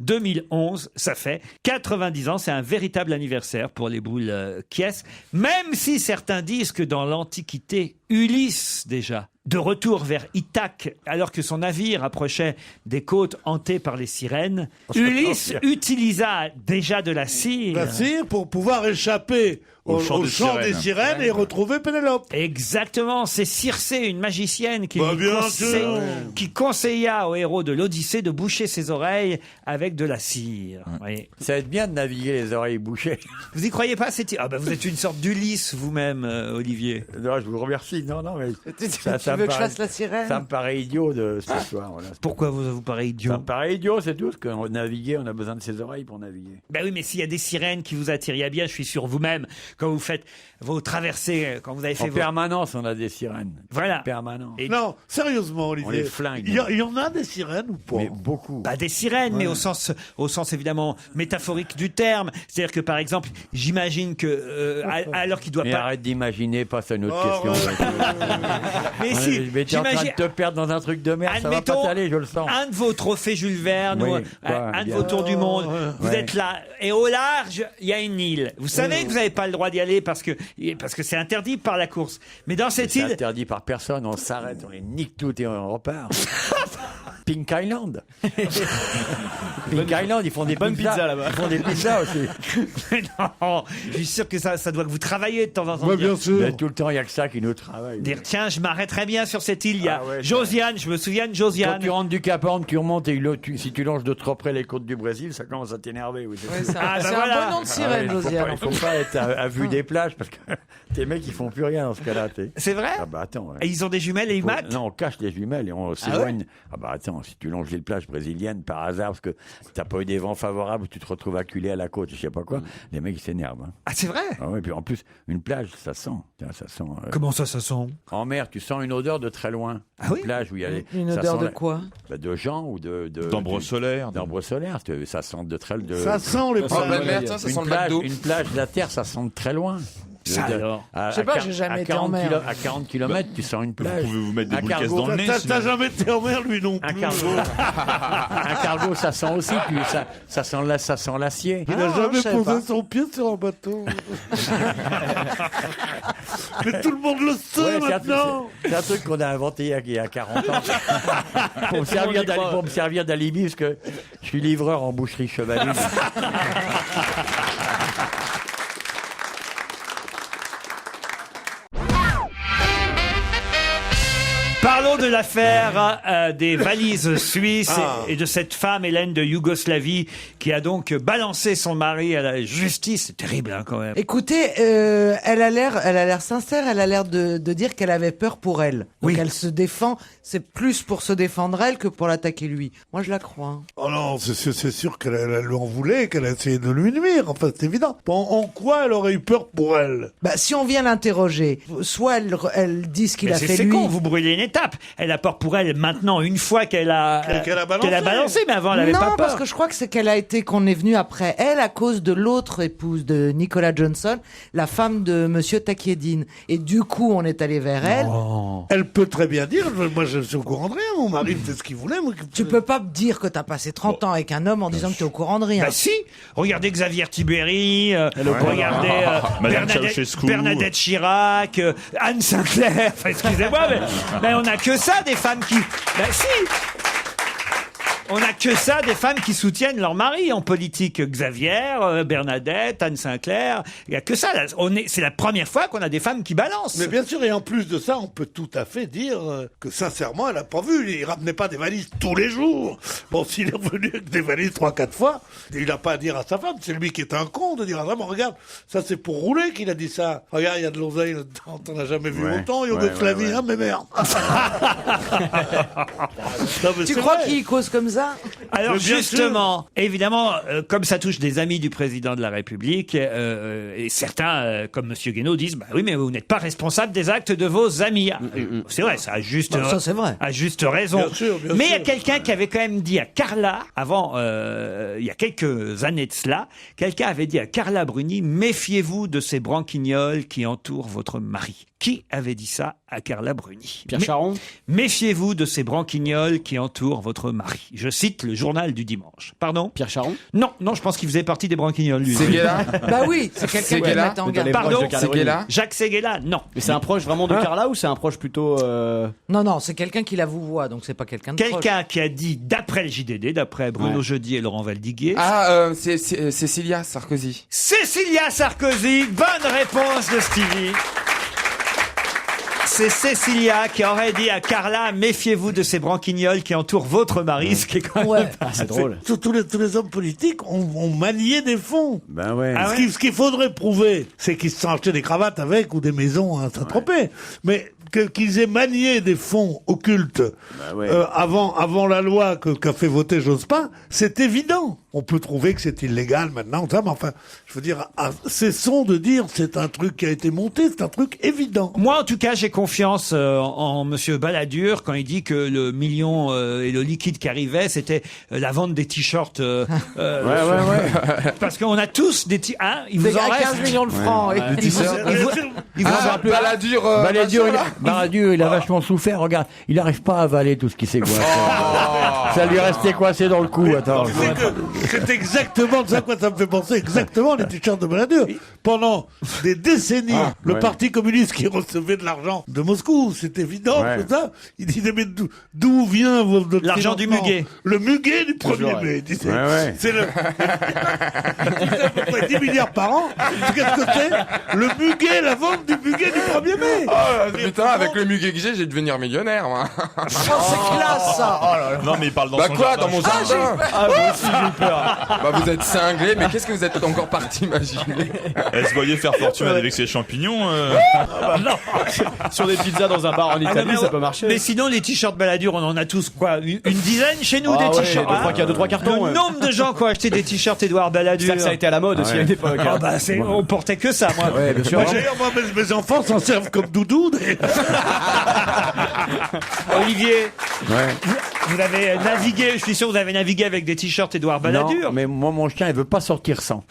1921-2011, ça fait 90 ans. C'est un véritable anniversaire pour les boules Kies. Même si certains disent que dans l'Antiquité, Ulysse déjà, de retour vers Ithaque, alors que son navire approchait des côtes hantées par les sirènes, Ulysse utilisa déjà de la cire. La cire pour pouvoir échapper au chant des sirènes et retrouver Pénélope. Exactement, c'est Circé, une magicienne, qui, Bah, lui bien conseille- sûr. qui conseilla au héros de l'Odyssée de boucher ses oreilles avec de la cire. Oui. Ça va être bien de naviguer les oreilles bouchées. Vous y croyez pas? Ah bah vous êtes une sorte d'Ulysse vous-même, Olivier. Non, je vous remercie. Non, mais ça Tu veux que je fasse la sirène? Ça me paraît idiot de ce soir. Voilà. Pourquoi vous paraît idiot? Ça me paraît idiot, c'est tout. Parce qu'on naviguer, on a besoin de ses oreilles pour naviguer. Ben oui, mais s'il y a des sirènes qui vous attirent, il y a bien, je suis sûr, vous-même, quand vous faites vos traversées, quand vous avez fait En permanence, on a des sirènes. Voilà. Permanence. Non, sérieusement, Olivier. On les flingue. Il y en a des sirènes ou pas? Mais beaucoup. Pas des sirènes, mais au sens évidemment métaphorique du terme. C'est-à-dire que par exemple, j'imagine que alors qu'il doit Mais pas. arrête d'imaginer, passe à une autre question. Mais si, mais t'es en train de j'imagine. te perdre dans un truc de merde, ça va pas t'aller, je le sens. Un de vos trophées Jules Verne, Oui, ou quoi, un de bien. vos tours du monde, vous Ouais. êtes là, et au large, il y a une île. Vous savez que vous n'avez pas le droit d'y aller parce que c'est interdit par la course. Mais dans cette C'est île, interdit par personne, on s'arrête, on les nique toutes et on repart. Pink Island. Pink Island, ils font des Bonne pizzas pizza, là-bas. Ils font des pizzas aussi. non, je suis sûr que ça doit que vous travaillez de temps en temps. Ouais, bien sûr. Mais tout le temps, il n'y a que ça qui nous travaille. Dire, tiens, je m'arrêterais bien sur cette île. Il y a Ah ouais, Josiane, je me souviens de Quand Josiane. tu rentres du Cap Horn, tu remontes et si tu longes de trop près les côtes du Brésil, ça commence à t'énerver. Oui, Ouais, c'est un, Ah, bah c'est voilà. un bon nom de sirène, Josiane. Il faut pas être à vue des plages parce que tes mecs, ils font plus rien dans ce cas-là. C'est vrai? Ah bah attends. Ouais. Et ils ont des jumelles et ils matent? Non, on cache les jumelles et on s'éloigne. Ah bah attends, si tu longes les plages brésiliennes par hasard parce que t'as pas eu des vents favorables, tu te retrouves acculé à la côte, je sais pas quoi, les mecs ils s'énervent. Hein. Ah, c'est vrai? Ah ouais, puis en plus, une plage, ça sent. Tiens, ça sent. Comment ça sent? En mer, tu sens une odeur de très loin. Ah oui? Une plage où il y a Une ça odeur sent de quoi? De gens ou D'ambre solaire. D'ambre solaire, ça sent de très. Ça sent les Oh, plages. bah merde, tiens, ça sent le McDo. Une plage de la terre, ça sent de très loin. Ça alors? Je sais pas, j'ai jamais été en mer. À 40 km, tu sens une plage. Vous pouvez vous mettre des Un boules caisses cargo. dans le nez. T'as sinon. jamais été en mer, lui non Un plus. cargo, un cargo, ça sent aussi, ça sent l'acier. Il n'a je jamais savais posé pas. son pied sur un bateau. Mais tout le monde le sait Ouais, maintenant. c'est un truc qu'on a inventé il y a 40 ans. pour me servir d'alibi, parce que je suis livreur en boucherie chevaline. Parlons de l'affaire des valises suisses et de cette femme, Hélène de Yougoslavie, qui a donc balancé son mari à la justice. C'est terrible, hein, quand même. Écoutez, elle a l'air sincère, elle a l'air de dire qu'elle avait peur pour elle. Donc Oui. elle se défend, c'est plus pour se défendre elle que pour l'attaquer lui. Moi je la crois. Hein. Oh non, c'est sûr qu'elle lui en voulait, qu'elle a essayé de lui nuire. Enfin, c'est évident. En quoi elle aurait eu peur pour elle? Bah si on vient l'interroger, soit elle dit ce qu'il Mais a fait c'est lui. con, vous brûlez une étape. Elle a peur pour elle maintenant, une fois qu'elle a balancé, mais avant elle n'avait non, pas peur. parce que je crois que c'est qu'elle a été, qu'on est venu après elle à cause de l'autre épouse de Nicolas Johnson, la femme de Monsieur Takiedine. Et du coup, on est allé vers elle. Elle peut très bien dire, moi je suis au courant de rien, mon mari fait ce qu'il voulait. Moi, Tu peux pas me dire que t'as passé 30 ans avec un homme en disant que t'es au courant de rien. Bah si, regardez Xavier Tibéri, regardez Madame Ceausescu. Bernadette Chirac, Anne Sinclair, enfin, excusez-moi, mais on n'a que ça des femmes qui... Bah si. On n'a que ça des femmes qui soutiennent leur mari en politique. Xavier, Bernadette, Anne Sinclair, il n'y a que ça. Là. C'est la première fois qu'on a des femmes qui balancent. Mais bien sûr, et en plus de ça, on peut tout à fait dire que sincèrement, elle a pas vu. Il ramenait pas des valises tous les jours. Bon, s'il est revenu avec des valises 3-4 fois, il n'a pas à dire à sa femme. C'est lui qui est un con de dire à sa femme, regarde, ça c'est pour rouler qu'il a dit ça. Regarde, il y a de l'oseille là-dedans. T'en as jamais vu autant, Yougoslavie, hein, mais merde. Non, mais Tu c'est crois vrai. qu'il cause comme ça? Alors Mais bien justement, évidemment, comme ça touche des amis du président de la République, et certains, comme Monsieur Guénaud, disent bah oui, mais vous n'êtes pas responsable des actes de vos amis. C'est vrai, ça a juste, ça, c'est vrai. à juste raison. Bien sûr, bien mais il y a sûr. quelqu'un qui avait quand même dit à Carla, avant, il y a quelques années de cela, quelqu'un avait dit à Carla Bruni, méfiez-vous de ces branquignoles qui entourent votre mari. Qui avait dit ça à Carla Bruni? Pierre Charon. Méfiez-vous de ces branquignoles qui entourent votre mari. Je cite le journal du dimanche. Pardon? Pierre Charon. Non, je pense qu'il faisait partie des branquignoles, lui. C'est Guéla. Bah oui, c'est quelqu'un qui Seguela. met en Mais dans garde. les proches Pardon, de Carla c'est Bruni. Guéla. Jacques Séguéla, non. Mais c'est un proche vraiment de Carla ou c'est un proche plutôt Non, c'est quelqu'un qui la vous voit, donc c'est pas quelqu'un de proche. Quelqu'un qui a dit, d'après le JDD, d'après Bruno Jeudi et Laurent Valdiguier, Ah, c'est Cécilia Sarkozy. Cécilia Sarkozy. Bonne réponse de Stevie. C'est Cécilia qui aurait dit à Carla, méfiez-vous de ces branquignoles qui entourent votre mari, ce qui est quand même... Ouais. c'est drôle. Tous les hommes politiques ont manié des fonds. Ben ouais. Ah Ce qu'il faudrait prouver, c'est qu'ils se sont achetés des cravates avec ou des maisons à Saint-Tropez. Mais qu'ils aient manié des fonds occultes avant la loi qu'a fait voter Jospin, c'est évident. On peut trouver que c'est illégal maintenant, mais enfin, je veux dire, cessons de dire c'est un truc qui a été monté, c'est un truc évident. Moi, en tout cas, j'ai confiance en Monsieur Balladur quand il dit que le million et le liquide qui arrivait, c'était la vente des t-shirts. Parce qu'on a tous des t-shirts. Hein, il vous en reste 15 millions de francs. Balladur, il a vachement souffert. Regarde, il n'arrive pas à avaler tout ce qui s'est coincé. Ça lui restait coincé dans le cou. Attends. C'est exactement de ça quoi ça me fait penser, exactement les t-shirts de Balladur. Pendant des décennies, le Parti communiste qui recevait de l'argent de Moscou, c'est évident, tout ça. Il disait mais d'où vient votre l'argent du muguet? Le muguet du 1er mai. Il disait, c'est le. Il disait à peu près 10 milliards par an. Qu'est-ce que c'est? Le muguet, la vente du muguet du 1er mai. Putain, avec le muguet que j'ai de devenir millionnaire, moi. C'est classe ça. Non, mais il parle dans Bah son quoi, jardin. dans mon jardin? Moi aussi j'ai eu peur. Bah vous êtes cinglés, mais qu'est-ce que vous êtes encore parti imaginer? Elle se voyait faire fortune avec ses champignons. Sur des pizzas dans un bar en Italie, ça peut marcher. Mais sinon, les t-shirts Balladur, on en a tous quoi, une dizaine chez nous des t-shirts. Deux, trois cartons. Le nombre de gens qui ont acheté des t-shirts Édouard Balladur. C'est que ça a été à la mode aussi à une époque. On portait que ça, moi. Ouais, bien sûr. Moi, mes enfants s'en servent comme doudou. Olivier, vous avez navigué, je suis sûr que vous avez navigué avec des t-shirts Édouard Balladur. Non, mais moi, mon chien, il veut pas sortir sans.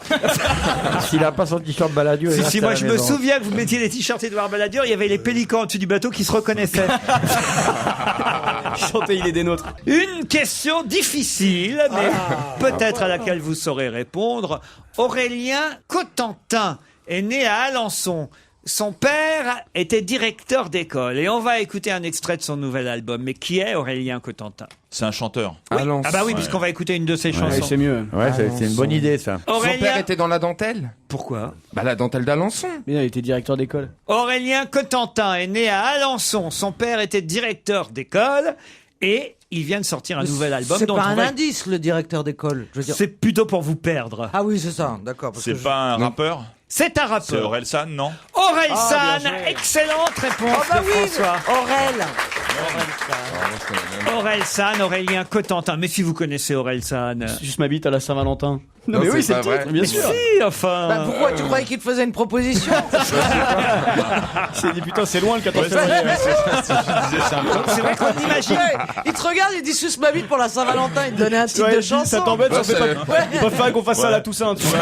S'il a pas son t-shirt Balladur, il reste Si, à moi la je me maison. souviens que vous mettiez les t-shirts Édouard Balladur, il y avait les pélicans au-dessus du bateau qui se reconnaissaient. Chanter, il est des nôtres. Une question difficile, mais peut-être à laquelle vous saurez répondre. Aurélien Cotentin est né à Alençon. Son père était directeur d'école. Et on va écouter un extrait de son nouvel album. Mais qui est Aurélien Cotentin? C'est un chanteur. Ah bah oui, puisqu'on va écouter une de ses chansons. C'est mieux. Ouais, c'est une bonne idée, ça. Son Aurélien... père était dans la dentelle? Pourquoi? Bah la dentelle d'Alençon. Mais il était directeur d'école. Aurélien Cotentin est né à Alençon. Son père était directeur d'école. Et il vient de sortir un nouvel album. C'est dont pas on un va- indice, le directeur d'école. Je veux dire. C'est plutôt pour vous perdre. Ah oui, c'est ça, d'accord. parce C'est que pas un rappeur? C'est un C'est rappeur. Orelsan, non? Orelsan, excellente réponse Ah bah de oui, François. Aurel. Orelsan, Aurélien Cotentin. Mais si vous connaissez Orelsan. Juste ma bite à la Saint-Valentin. Non, mais c'est oui, c'est pas le vrai. titre, bien Mais sûr. si, enfin. Bah pourquoi tu croyais qu'il te faisait une proposition? C'est dit putain, c'est loin le 14 Ouais, février. C'est vrai qu'on imagine. Ouais, il te regarde, il dit suce ma bite pour la Saint-Valentin, il te donnait un titre Ouais, de dis, chanson. ça t'embête, Ouais, ça fait pas. Ils préfèrent qu'on fasse ça à la Toussaint, tu vois.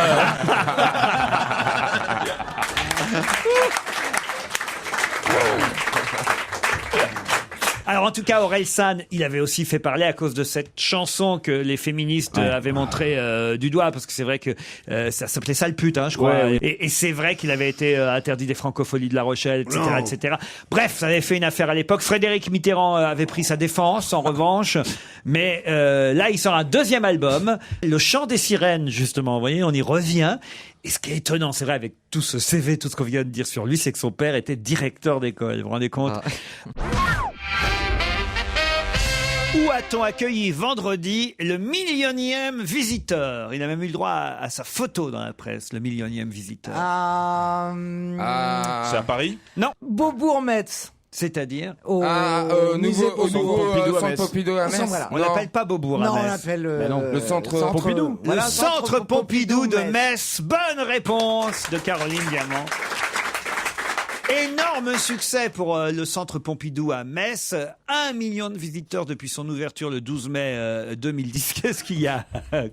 Alors en tout cas, Orelsan, il avait aussi fait parler à cause de cette chanson que les féministes avaient montré du doigt, parce que c'est vrai que ça s'appelait Sale pute, hein, je crois. Ouais, oui. Et c'est vrai qu'il avait été interdit des francopholies de La Rochelle, etc., etc. Bref, ça avait fait une affaire à l'époque. Frédéric Mitterrand avait pris sa défense, en revanche. Mais là, il sort un deuxième album, Le Chant des Sirènes, justement. Vous voyez, on y revient. Et ce qui est étonnant, c'est vrai, avec tout ce CV, tout ce qu'on vient de dire sur lui, c'est que son père était directeur d'école. Vous vous rendez compte? Où a-t-on accueilli vendredi le millionième visiteur? Il a même eu le droit à sa photo dans la presse, le millionième visiteur. C'est à Paris? Non. Beaubourg-Metz. C'est-à-dire Au Nouveau Pompidou à centre Metz. Pompidou à Metz. Voilà. On n'appelle pas Beaubourg Non, à on Metz. l'appelle le centre Pompidou. Le centre Pompidou de Metz. Bonne réponse de Caroline Diamant. Énorme succès pour le centre Pompidou à Metz. 1 million de visiteurs depuis son ouverture le 12 mai 2010. Qu'est-ce qu'il y a,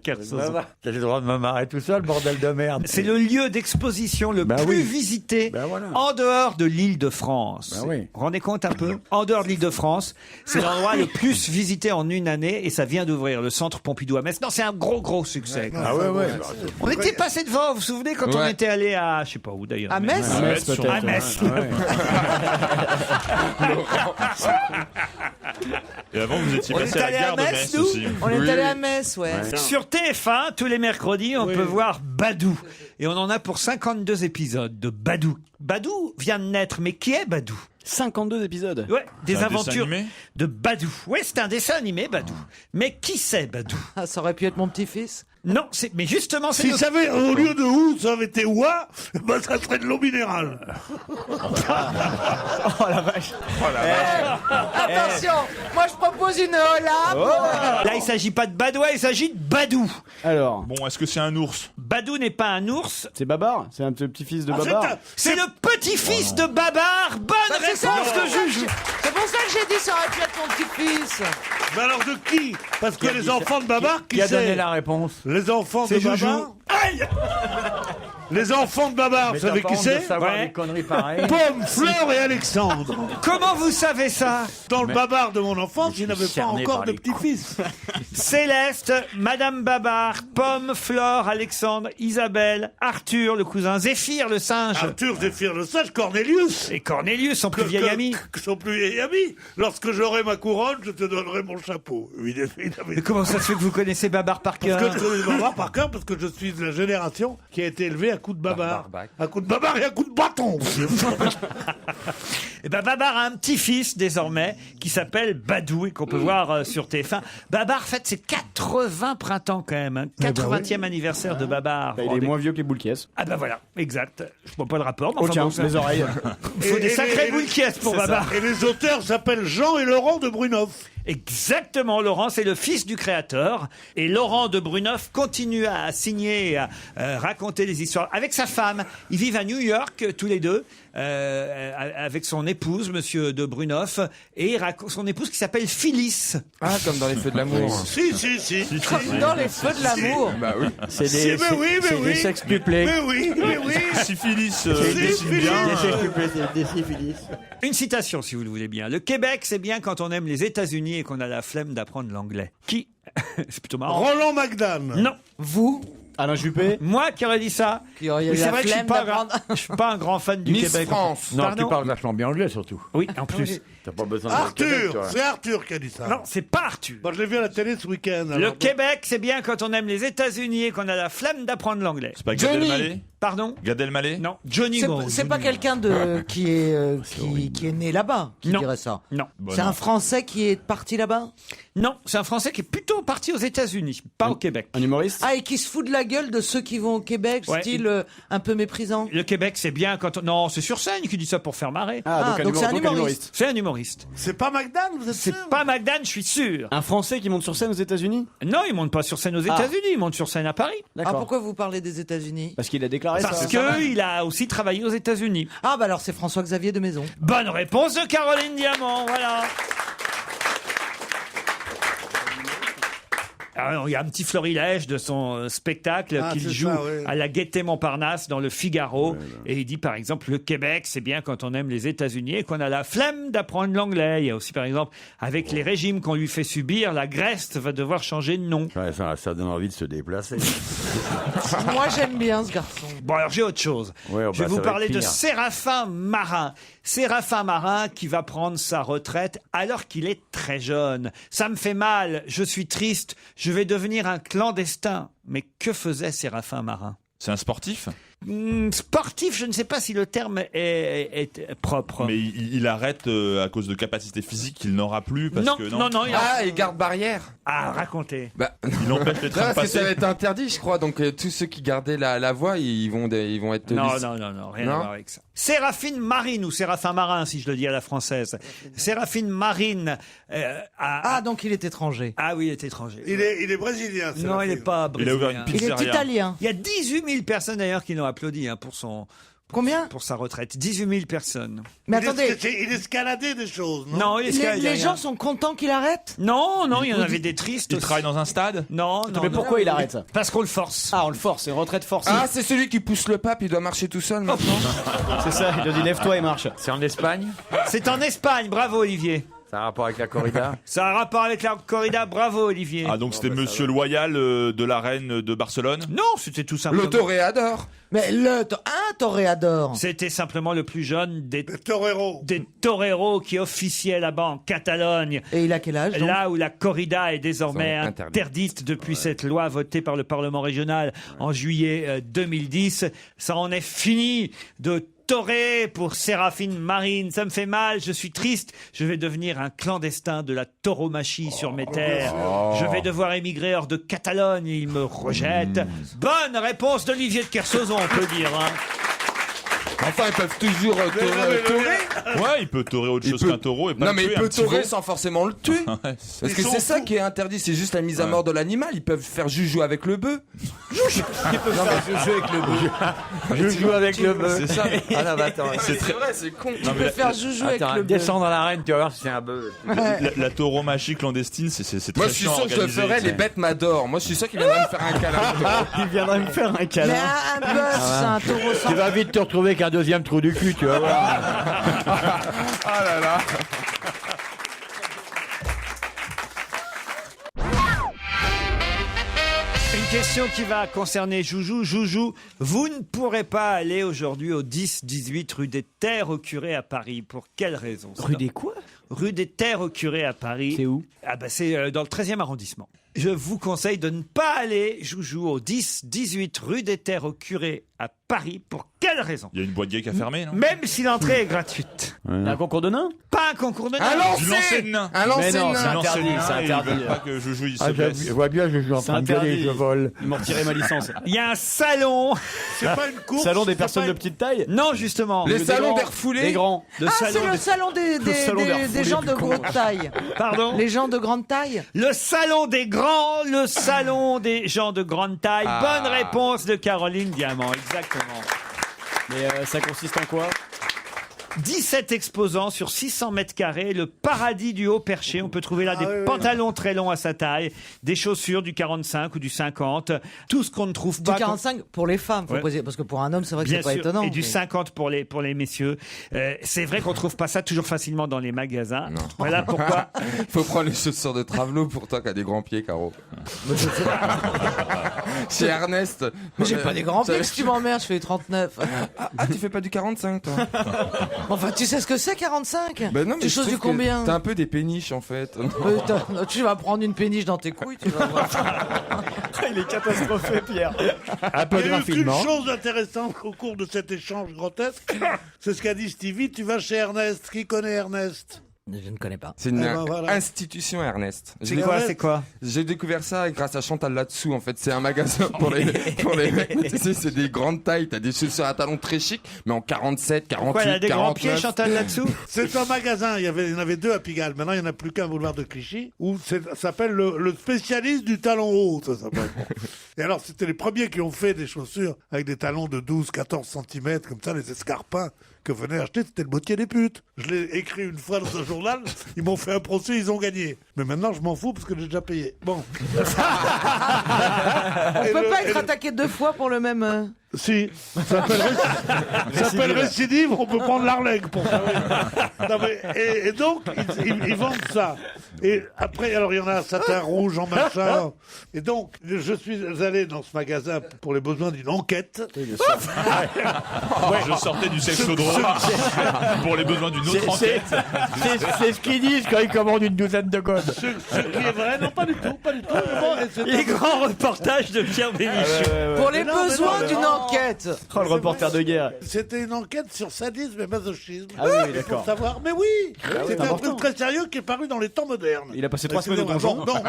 Kersozon? J'ai le droit de me marrer tout seul, bordel de merde. C'est le lieu d'exposition le Bah plus oui. visité Bah voilà. en dehors de l'Île-de-France. Bah oui. Vous vous rendez compte un peu? En dehors de l'Île-de-France, c'est l'endroit le plus visité en une année et ça vient d'ouvrir le centre Pompidou à Metz. Non, c'est un gros succès. Ah ouais. On était passé devant, vous vous souvenez, quand on Ouais. était allé à, je sais pas où d'ailleurs. À mais- Metz À Metz, peut-être. À Metz. Et avant, vous étiez On passé est à allé la à gare de Metz, Metz nous aussi. On est Oui. allé à Metz, ouais. Sur TF1, tous les mercredis, on peut voir Badou. Et on en a pour 52 épisodes de Badou. Badou vient de naître, mais qui est Badou? 52 épisodes. Ouais, des C'est un dessin aventures animé de Badou. Ouais, c'est un dessin animé, Badou. Mais qui c'est, Badou? Ah, ça aurait pu être mon petit-fils. Non, mais justement, c'est Si ça avait, au lieu de ou, ça avait été ouah, ben ça serait de l'eau minérale. Oh la vache. Attention, moi je propose une hola. Là, il s'agit pas de Badois, il s'agit de Badou. Alors, Bon, est-ce que c'est un ours? Badou n'est pas un ours, c'est Babar. C'est un petit-fils de Ah, Babar. c'est le petit-fils de Babar. Bonne C'est ça, réponse de Juju. c'est pour ça que j'ai dit ça aurait pu être mon petit-fils. Mais alors de qui? Parce que les enfants de Babar, qui Qui a donné c'est? la réponse? Les enfants de C'est Joujou. Babar. Aïe! Les enfants de Babar, vous savez qui c'est? savoir Ouais. des conneries pareilles. Pomme, Fleur et Alexandre. Comment vous savez ça? Dans le Babar de mon enfance, il n'avait pas cerné encore par de les petit-fils. Céleste, Madame Babar, Pomme, Flore, Alexandre, Isabelle, Arthur, le cousin, Zéphyr, le singe, Arthur, Zéphyr le sage, Cornelius. et Cornelius, son plus vieil ami. Son plus vieil ami. Lorsque j'aurai ma couronne, je te donnerai mon chapeau. Évidemment. Mais comment ça se fait que vous connaissez Babar par cœur? Parce que je connais Babar par cœur, parce que je suis de la génération qui a été élevée à coups de Babar. À coups de Babar et à coups de bâton. Et ben Babar a un petit-fils désormais qui s'appelle Badou et qu'on peut voir sur TF1. Babar fête ses 80 printemps quand même, hein. 80e anniversaire de Babar. Bah, il est moins vieux que les boules caisses. Ah bah voilà, exact. Je vois pas le rapport. Mais Oh enfin, tiens, bon, ça- les oreilles. Il faut des sacrés et- boules qui pour C'est ça. Babar. Et les auteurs s'appellent Jean et Laurent de Brunoff. Exactement, Laurent, c'est le fils du créateur. Et Laurent de Brunoff continue à signer et à raconter des histoires avec sa femme. Ils vivent à New York, tous les deux, avec son épouse, monsieur de Brunoff, et son épouse qui s'appelle Phyllis. Ah, comme dans les feux de l'amour. Si. Comme dans les feux de l'amour. Bah oui. C'est Si, des, mais oui, mais c'est oui. des sextuplés. Mais oui. Syphilis, C'est dessine Syphilis. bien. Des sextuplés, c'est des syphilis. Une citation, si vous le voulez bien. Le Québec, c'est bien quand on aime les États-Unis et qu'on a la flemme d'apprendre l'anglais. Qui? C'est plutôt marrant. Roland McDan. Non. Vous Alain Juppé. Moi qui aurais dit ça. qui auriez Mais eu c'est la vrai que je suis flemme pas, d'apprendre. je suis pas un grand fan du Miss Québec. France. Non, Pardon tu parles vachement bien anglais surtout. Oui, en plus. T'as pas besoin de Québec, Arthur. toi. C'est Arthur qui a dit ça. Non, c'est pas Arthur. Bon, je l'ai vu à la télé ce week-end. Le alors. Québec, c'est bien quand on aime les États-Unis et qu'on a la flemme d'apprendre l'anglais. C'est pas Gad Johnny. Elmaleh? Pardon? Gad Elmaleh? Non, Johnny. C'est pas quelqu'un de qui est né là-bas qui Non. dirait ça. Non. C'est un Français qui est parti là-bas. Non, c'est un Français qui est plutôt parti aux États-Unis, pas au Québec. Un humoriste. Ah, et qui se fout de la gueule de ceux qui vont au Québec, Ouais. style un peu méprisant. Le Québec, c'est bien quand on... Non, c'est sur scène qui dit ça pour faire marrer. Ah, donc c'est un humoriste. C'est un humoriste. C'est pas McDan, vous êtes C'est sûr? pas McDan, je suis sûr. Un Français qui monte sur scène aux États-Unis. Non, il monte pas sur scène aux États-Unis, il monte sur scène à Paris. Ah, D'accord. pourquoi vous parlez des États-Unis? Parce qu'il a déclaré Parce ça. que il a aussi travaillé aux États-Unis. Ah, bah alors c'est François-Xavier de Maison. Bonne réponse de Caroline Diamant, voilà. Alors, il y a un petit florilège de son spectacle Ah, qu'il c'est joue ça, ouais. à la Gaîté Montparnasse dans le Figaro. Et il dit par exemple, le Québec, c'est bien quand on aime les États-Unis et qu'on a la flemme d'apprendre l'anglais. Il y a aussi par exemple, avec les régimes qu'on lui fait subir, la Grèce va devoir changer de nom. Ouais, ça donne envie de se déplacer. Moi, j'aime bien ce garçon. Bon, alors j'ai autre chose. Ouais, oh, Je vais bah, vous ça va parler être de pire. Séraphin Marin. Séraphin Marin qui va prendre sa retraite alors qu'il est très jeune. Ça me fait mal, je suis triste, je vais devenir un clandestin. Mais que faisait Séraphin Marin? C'est un sportif? Sportif, je ne sais pas si le terme est propre. Mais il arrête à cause de capacités physiques qu'il n'aura plus parce Non, que non, il a... Ah, et garde-barrière. Ah, racontez. Bah, Il empêche les non, trains de parce que ça va passer. être interdit, je crois. Donc tous ceux qui gardaient la voie, ils vont être. Non, listés. non, rien Non à voir avec ça. Séraphine Marine, ou Séraphin Marin, si je le dis à la française. Séraphine Marine Ah, donc il est étranger. Ah oui, il est étranger. Il est brésilien. c'est Non, la il n'est fille. pas Il a ouvert brésilien. une Il est pizzeria. italien. Il y a 18 000 personnes d'ailleurs qui l'ont applaudi pour Combien? pour sa retraite. 18 000 personnes. Mais Il attendez, il escaladait des choses, non? Non, il est les gens sont contents qu'il arrête? Non, il y en avait des tristes. Il aussi. travaille dans un stade? Non, Mais pourquoi il arrête ça? Parce qu'on le force. Ah, on le force, c'est une retraite forcée. Ah, c'est celui qui pousse le pape, il doit marcher tout seul maintenant. C'est ça, il lui dit lève-toi et marche. C'est en Espagne? C'est en Espagne, bravo Olivier. Ça a rapport avec la corrida? Ça a un rapport avec la corrida, bravo Olivier. Ah, donc c'était Monsieur Loyal de la Reine de Barcelone? Non, c'était tout simplement... Le toréador. Mais un toréador. C'était simplement le plus jeune Le torero. des toreros qui officiait là-bas en Catalogne. Et il a quel âge donc? Là où la corrida est désormais Ils sont interdits. interdite depuis cette loi votée par le Parlement régional en juillet 2010. Ça en est fini de Toré pour Séraphine Marine. Ça me fait mal, je suis triste. Je vais devenir un clandestin de la tauromachie sur mes terres. Je vais devoir émigrer hors de Catalogne. Il me rejette. Bonne réponse d'Olivier de Kersauzon, on peut dire. Hein. Enfin, ils peuvent toujours torer. Ouais, il peut torer autre chose qu'un taureau et pas Non, le mais tuer, il un peut petit torer veau. sans forcément le tuer. Parce que c'est ça qui est interdit, c'est juste la mise à mort de l'animal. Ils peuvent faire joujou avec le bœuf. Ils peuvent faire joujou avec le bœuf. Je joue avec le bœuf. C'est ça. Ah non, mais attends. C'est vrai, c'est con. Tu peux faire joujou avec le bœuf. Descends dans l'arène, tu vas voir si c'est un bœuf. La tauromachie clandestine, c'est très Moi, je suis chiant à sûr que je organiser, ferais tu sais. les bêtes m'adorent. Moi, je suis sûr qu'il viendrait me faire un câlin. Il viendrait me faire un Mais câlin. un bœuf, c'est un taureau sans... Tu vas vite te retrouver avec un deuxième trou du cul, tu vas voir. Ah là là. Une question qui va concerner Joujou. Joujou, vous ne pourrez pas aller aujourd'hui au 10-18 rue des Terres au Curé à Paris. Pour quelle raison? Rue des quoi? Rue des Terres au Curé à Paris. C'est où? Ah bah c'est dans le 13e arrondissement. Je vous conseille de ne pas aller, Joujou, au 10-18 rue des Terres au Curé à Paris. Pour quelle raison? Il y a une boîte gay qui a fermé, non? Même si l'entrée est gratuite. Il y a un concours de nains? Pas un concours de Un nains. Du lancer de nain. Un lancer Mais non, de c'est nain. interdit, c'est interdit. Ils veulent pas que je joue, ils se Ah, blessent. je vois bien, je suis en C'est train de gueuler, interdit. je vole. Ils m'ont retiré ma licence. Il y a un salon. C'est pas une course. Salon des c'est personnes pas de une- petite taille? Non, justement. Les Des salons grands, d'air foulé. Des grands. Le Ah, salon c'est le des- salon salon d'air des foulé, gens de plus con. grande taille. Pardon? Les gens de grande taille. Le salon des grands, le salon des gens de grande taille. Ah. Bonne réponse de Caroline Diamant, exactement. Mais ça consiste en quoi? 17 exposants sur 600 mètres carrés, le paradis du haut perché. On peut trouver là des pantalons très longs à sa taille, des chaussures du 45 ou du 50, tout ce qu'on ne trouve Du pas. 45 pour les femmes, faut Ouais. poser, parce que pour un homme, c'est vrai que Bien c'est pas sûr, étonnant. et du mais- 50 pour les messieurs. C'est vrai qu'on trouve pas ça toujours facilement dans les magasins. Voilà pourquoi. Faut prendre les chaussures de Travelo pour toi qui a des grands pieds, Caro. Chez Ernest. Mais j'ai pas des grands pieds, si tu m'emmerdes, je fais 39. Ah, tu fais pas du 45, toi? Enfin, tu sais ce que c'est, 45? Ben non, mais Tu je choses trouve du que combien? T'as un peu des péniches, en fait. Tu vas prendre une péniche dans tes couilles, tu vas voir. Il est catastrophé, Pierre. Un peu Il de y a eu qu'une raffinement. chose intéressante au cours de cet échange grotesque, c'est ce qu'a dit Stevie. Tu vas chez Ernest. Qui connaît Ernest? Je ne connais pas. C'est une Eh ben, voilà. institution, Ernest. C'est quoi? C'est quoi? J'ai découvert ça grâce à Chantal là-dessous. En fait, c'est un magasin pour les mecs. Tu sais, c'est des grandes tailles. T'as des chaussures à talons très chic, mais en 47, 48, Quoi, elle a des grands 49. pieds, Chantal, là-dessous? C'est un magasin. Il y en avait deux à Pigalle. Maintenant, il n'y en a plus qu'un boulevard de Clichy. Où ça s'appelle le spécialiste du talon haut. Ça s'appelle. Et alors, c'était les premiers qui ont fait des chaussures avec des talons de 12, 14 cm, comme ça, les escarpins que venaient acheter. C'était le bottier des putes. Je l'ai écrit une fois dans un journal. Ils m'ont fait un procès, ils ont gagné. Mais maintenant, je m'en fous parce que j'ai déjà payé. Bon. On peut pas être attaqué deux fois pour le même. Si, ça s'appelle récidive, on peut prendre l'Arleg pour ça. Oui. Non, mais, et donc, ils vendent ça. Et après, alors il y en a un satin rouge en machin. Et donc, je suis allé dans ce magasin pour les besoins d'une enquête. Je sortais du sexe chaudron pour les besoins d'une autre enquête. C'est ce qu'ils disent quand ils commandent une douzaine de godes. Ce qui est vrai, non, pas du tout, pas du tout. Mais bon, et c'est Les grands reportages de Pierre Bénichou. Pour les Mais non, mais besoins non, d'une mais non. enquête. Oh, le reporter de guerre. C'était une enquête sur sadisme et masochisme. Ah oui, Et d'accord. pour savoir, mais oui, c'était un important. truc très sérieux qui est paru dans les temps modernes. Il a passé 3 semaines au Excusez-moi. donjon.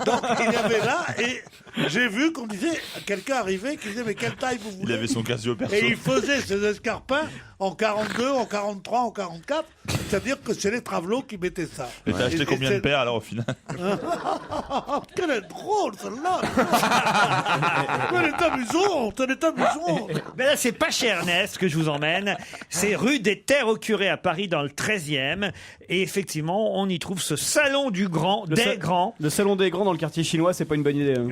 Donc, il y avait là, et j'ai vu qu'on disait, quelqu'un arrivait qui disait, mais quelle taille vous Il voulez? avait son Casio perso. Et il faisait ses escarpins en 42, en 43, en 44. C'est-à-dire que c'est les Travelots qui mettaient ça. Et t'as acheté Et combien de c'est- paires alors au final? Quelle est drôle celle-là! Elle est amusante, elle est amusante! Mais là, c'est pas chez Ernest que je vous emmène. C'est rue des Terres au Curé à Paris, dans le 13e. Et effectivement, on y trouve ce salon du grand, grands. Le salon des grands dans le quartier chinois, c'est pas une bonne idée. hein.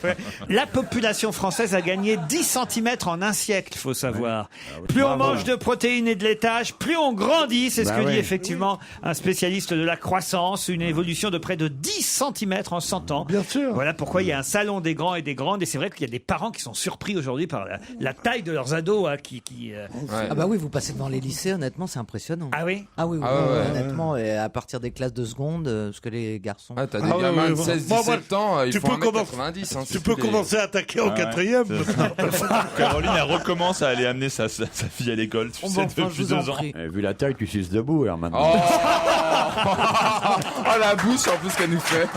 Ouais. La population française a gagné 10 cm en un siècle, il faut savoir. Plus on mange de protéines et de laitage, plus on grandit. C'est ce que dit effectivement un spécialiste de la croissance. Une évolution de près de 10 cm en 100 ans. Bien sûr. Voilà pourquoi il y a un salon des grands et des grandes. Et c'est vrai qu'il y a des parents qui sont surpris aujourd'hui par la taille de leurs ados. Ah bah oui, vous passez devant les lycées, honnêtement, c'est impressionnant. Ah oui? Ah oui, Ah ouais. honnêtement, et à partir des classes de seconde, parce que les garçons... Ah, t'as des gamins de 16-17 ans, ils font 1m90. Hein, tu peux commencer à attaquer en quatrième. Caroline, elle recommence à aller amener sa fille à l'école, tu sais, depuis 2 ans. Vu la taille, tu suces debout, alors maintenant. Oh la bouche en plus qu'elle nous fait.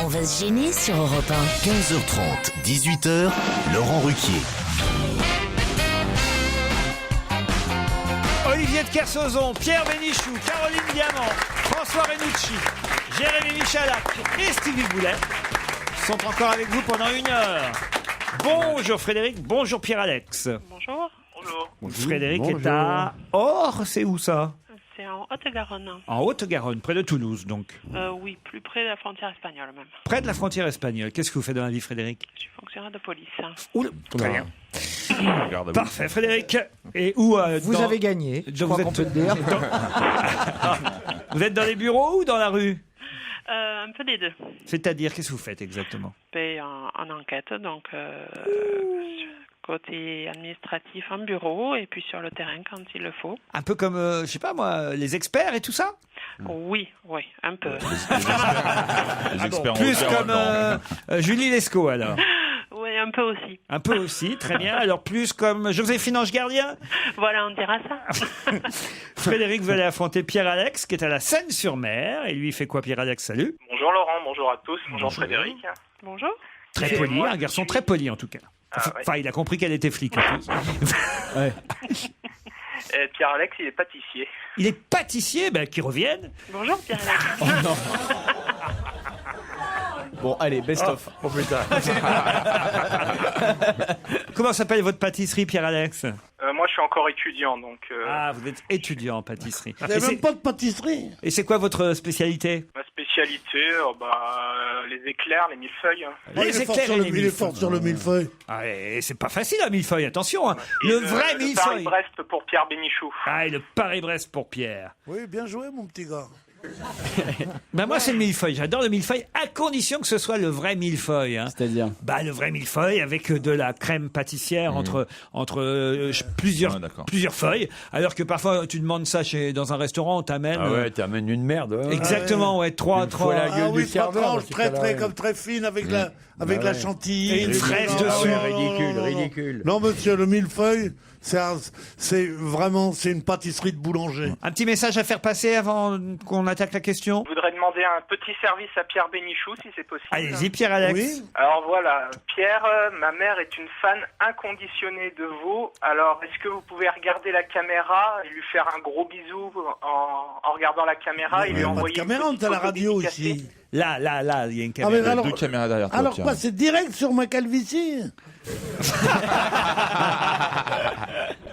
On va se gêner sur Europe 1. 15h30, 18h, Laurent Ruquier. Olivier de Kersauzon, Pierre Bénichou, Caroline Diamant, François Renucci, Jérémy Michalak et Stevie Boulet sont encore avec vous pendant 1 heure. Bonjour Frédéric, bonjour Pierre-Alex. Bonjour. Bonjour. Frédéric est à Or, c'est où ça? C'est en Haute-Garonne. En Haute-Garonne, près de Toulouse donc. Oui, plus près de la frontière espagnole même. Près de la frontière espagnole. Qu'est-ce que vous faites dans la vie, Frédéric? Je suis fonctionnaire de police. Oula, très bien. Parfait, Frédéric. Et où Vous avez gagné, je crois qu'on peut le dire. Vous êtes dans les bureaux ou dans la rue? Un peu des deux. C'est-à-dire, qu'est-ce que vous faites exactement? En enquête, donc côté administratif en bureau et puis sur le terrain quand il le faut. Un peu comme, je sais pas moi, les experts et tout ça? Oui, un peu. Les experts en plus hauteur comme là-dedans. Julie Lescaut alors. Oui, un peu aussi. Un peu aussi, très bien. Alors plus comme Joséphine Ange Gardien. Voilà, on dira ça. Frédéric, vous allez affronter Pierre-Alex qui est à la Seine-sur-Mer. Et lui, il fait quoi, Pierre-Alex? Salut. Bonjour Laurent, bonjour à tous, bonjour Frédéric. Bonjour. Très Et poli, moi, un garçon très poli en tout cas. Enfin, il a compris qu'elle était flic. En plus. Pierre-Alex, il est pâtissier. Il est pâtissier, qu'il revienne. Bonjour Pierre-Alex. Oh non. Bon, allez, best-of. Oh putain. Comment s'appelle votre pâtisserie, Pierre-Alex? Moi, je suis encore étudiant, donc... Ah, vous êtes étudiant en pâtisserie. Vous n'avez même pas de pâtisserie? Et c'est quoi votre spécialité? Ma spécialité, les éclairs, les millefeuilles. Les éclairs et les il est fort sur le millefeuille. Ah, et c'est pas facile, un millefeuille, attention. Hein. Le vrai millefeuille. Paris-Brest pour Pierre Bénichou. Ah, et le Paris-Brest pour Pierre. Oui, bien joué, mon petit gars. Moi, c'est le millefeuille. J'adore le millefeuille, à condition que ce soit le vrai millefeuille. Hein. C'est-à-dire le vrai millefeuille avec de la crème pâtissière entre plusieurs feuilles. Alors que parfois, tu demandes ça dans un restaurant, on t'amène... Ah ouais, t'amènes une merde. Ouais. Exactement, ouais, trois... La gueule du serveur, très fine avec la chantilly. Et une fraise dessus. Ridicule. Non, monsieur, le millefeuille, c'est une pâtisserie de boulanger. Un petit message à faire passer avant qu'on attaque la question? Je voudrais demander un petit service à Pierre Bénichou, si c'est possible. Allez-y, Pierre-Alex. Oui. Alors voilà, Pierre, ma mère est une fan inconditionnée de vous. Alors, est-ce que vous pouvez regarder la caméra et lui faire un gros bisou en regardant la caméra et lui envoyer une caméra, t'as la radio ici. Là, il y a une caméra. Il y a 2 caméras derrière toi. Alors quoi, c'est direct sur ma calvitie?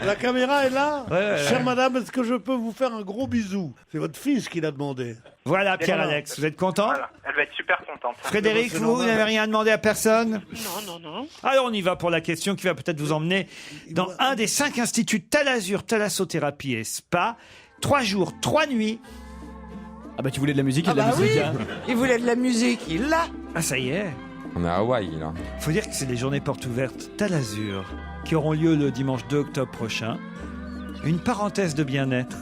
La caméra est là. Chère madame, est-ce que je peux vous faire un gros bisou? C'est votre fils qui l'a demandé. Voilà, Pierre-Alex, vous êtes content? Voilà, elle va être super contente. Frédéric, vous n'avez rien demandé à personne? Non. Alors on y va pour la question qui va peut-être vous emmener dans un des 5 instituts Talazur, Thalassothérapie et Spa. 3 jours, 3 nuits. Ah tu voulais de la musique et de la bah musique. oui, Hein. il voulait de la musique, il l'a. Ah ça y est. On est à Hawaï, là. Faut dire que c'est les journées portes ouvertes Talazur qui auront lieu le dimanche 2 octobre prochain. Une parenthèse de bien-être.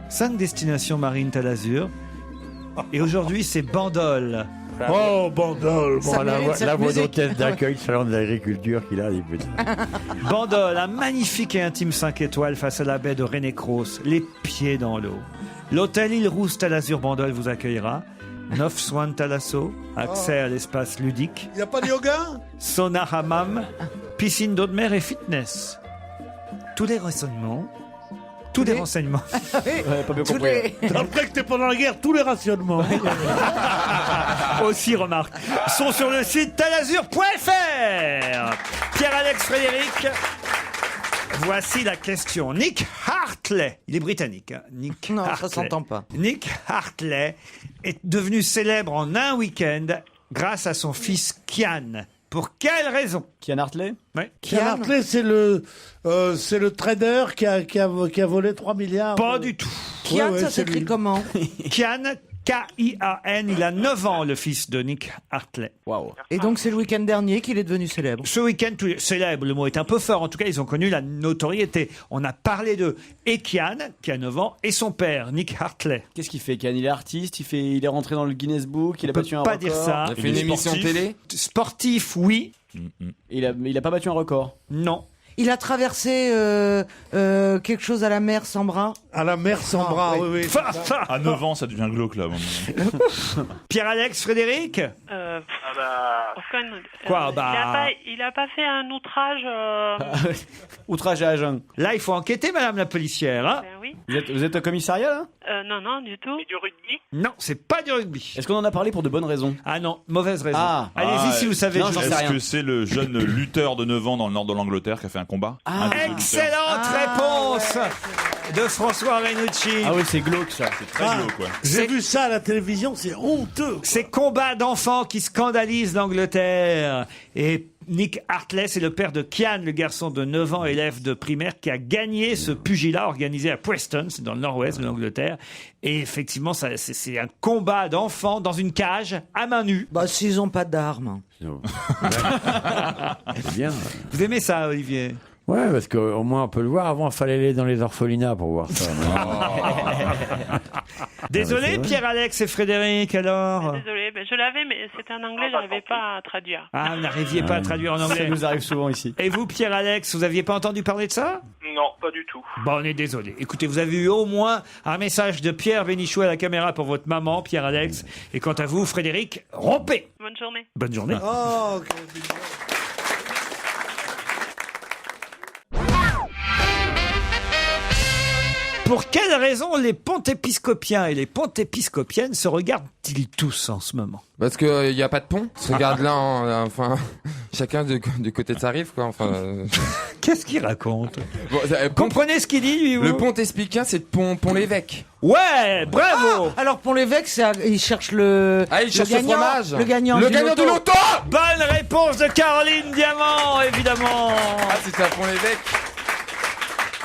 5 destinations marines Talazur. Et aujourd'hui, c'est Bandol. Oh, Bandol. Ça mérite cette La musique. hôtesse d'accueil, salon de l'agriculture qu'il a, il peut dire. Bandol, un magnifique et intime 5 étoiles face à la baie de René-Cross, les pieds dans l'eau. L'hôtel Île Rousse Talazur Bandol vous accueillera. 9 soins de thalasso, accès à l'espace ludique, Il n'y a pas de yoga? sauna hammam, piscine d'eau de mer et fitness. Tous les renseignements. Tous les renseignements. Ouais, pas bien compris. Après que t'es pendant la guerre, tous les rationnements. Aussi, remarque, sont sur le site talazur.fr. Pierre-Alex, Frédéric. Voici la question. Nick Hartley, il est britannique. Hein. Nick Non, Hartley. ça s'entend pas. Nick Hartley est devenu célèbre en un week-end grâce à son fils Kian. Pour quelle raison? Kian Hartley? Ouais. Kian Hartley, c'est le trader qui a volé 3 milliards. Pas du tout. Kian, ça s'écrit comment? Kian, K-I-A-N, il a 9 ans, le fils de Nick Hartley. Waouh. Et donc c'est le week-end dernier qu'il est devenu célèbre. Ce week-end, célèbre, le mot est un peu fort. En tout cas, ils ont connu la notoriété. On a parlé d'eux. Et Kian, qui a 9 ans, et son père, Nick Hartley. Qu'est-ce qu'il fait, Kian? Il est artiste, il est rentré dans le Guinness Book, il a battu un pas record. dire ça. Il a fait une émission télé. Sportif, oui. Il a pas battu un record. Non. Il a traversé quelque chose à la mer sans bras. À la mer sans bras, oui. À 9 ans, ça devient glauque, là. Pierre-Alex, Frédéric Quoi, il a pas fait un outrage. Outrage à agent. Là, il faut enquêter, madame la policière. Hein Oui. Vous êtes au commissariat, là? Non, du tout. Du rugby? Non, c'est pas du rugby. Est-ce qu'on en a parlé pour de bonnes raisons? Ah non, mauvaise raison. Ah. Allez-y si vous savez. Non, j'en sais Est-ce rien. que c'est le jeune lutteur de 9 ans dans le nord de l'Angleterre qui a fait un combat? Excellente réponse de François Renucci. Ah oui, c'est glauque, ça. C'est très glauque, ouais. J'ai vu ça à la télévision, c'est honteux. Ces combats d'enfants qui scandalisent l'Angleterre. Et Nick Hartley, c'est le père de Kian, le garçon de 9 ans, élève de primaire, qui a gagné ce pugilat organisé à Preston, c'est dans le nord-ouest de l'Angleterre. Et effectivement, c'est un combat d'enfants dans une cage, à main nue. Bah, s'ils ont pas d'armes. C'est bien. Vous aimez ça, Olivier? Ouais, parce qu'au moins on peut le voir. Avant, il fallait aller dans les orphelinats pour voir ça. Désolé, c'est vrai. Pierre-Alex et Frédéric, alors. Désolée, je l'avais, mais c'était en anglais, j'arrivais pas à traduire. Ah, vous n'arriviez pas à traduire en anglais. Ça nous arrive souvent ici. Et vous, Pierre-Alex, vous aviez pas entendu parler de ça? Non, pas du tout. Bon, on est désolé. Écoutez, vous avez eu au moins un message de Pierre Bénichou à la caméra pour votre maman, Pierre-Alex. Et quant à vous, Frédéric, rompez. Bonne journée. Bonne journée. Oh, Pour quelle raison les pontépiscopiens et les pontépiscopiennes se regardent-ils tous en ce moment? Parce que y a pas de pont. Se regarde là, enfin, chacun du côté de sa rive, quoi. Enfin. Qu'est-ce qu'il raconte? Bon, comprenez ce qu'il dit, lui? Le Pont-Espiquien, c'est Pont-l'Évêque. Ouais, bravo. Alors pour l'évêque, il cherche le. Ah, il cherche le gagnant, fromage. Le gagnant. Le du gagnant loto. du loto. Bonne réponse de Caroline Diamant, évidemment. Ah, c'était à Pont-l'Évêque.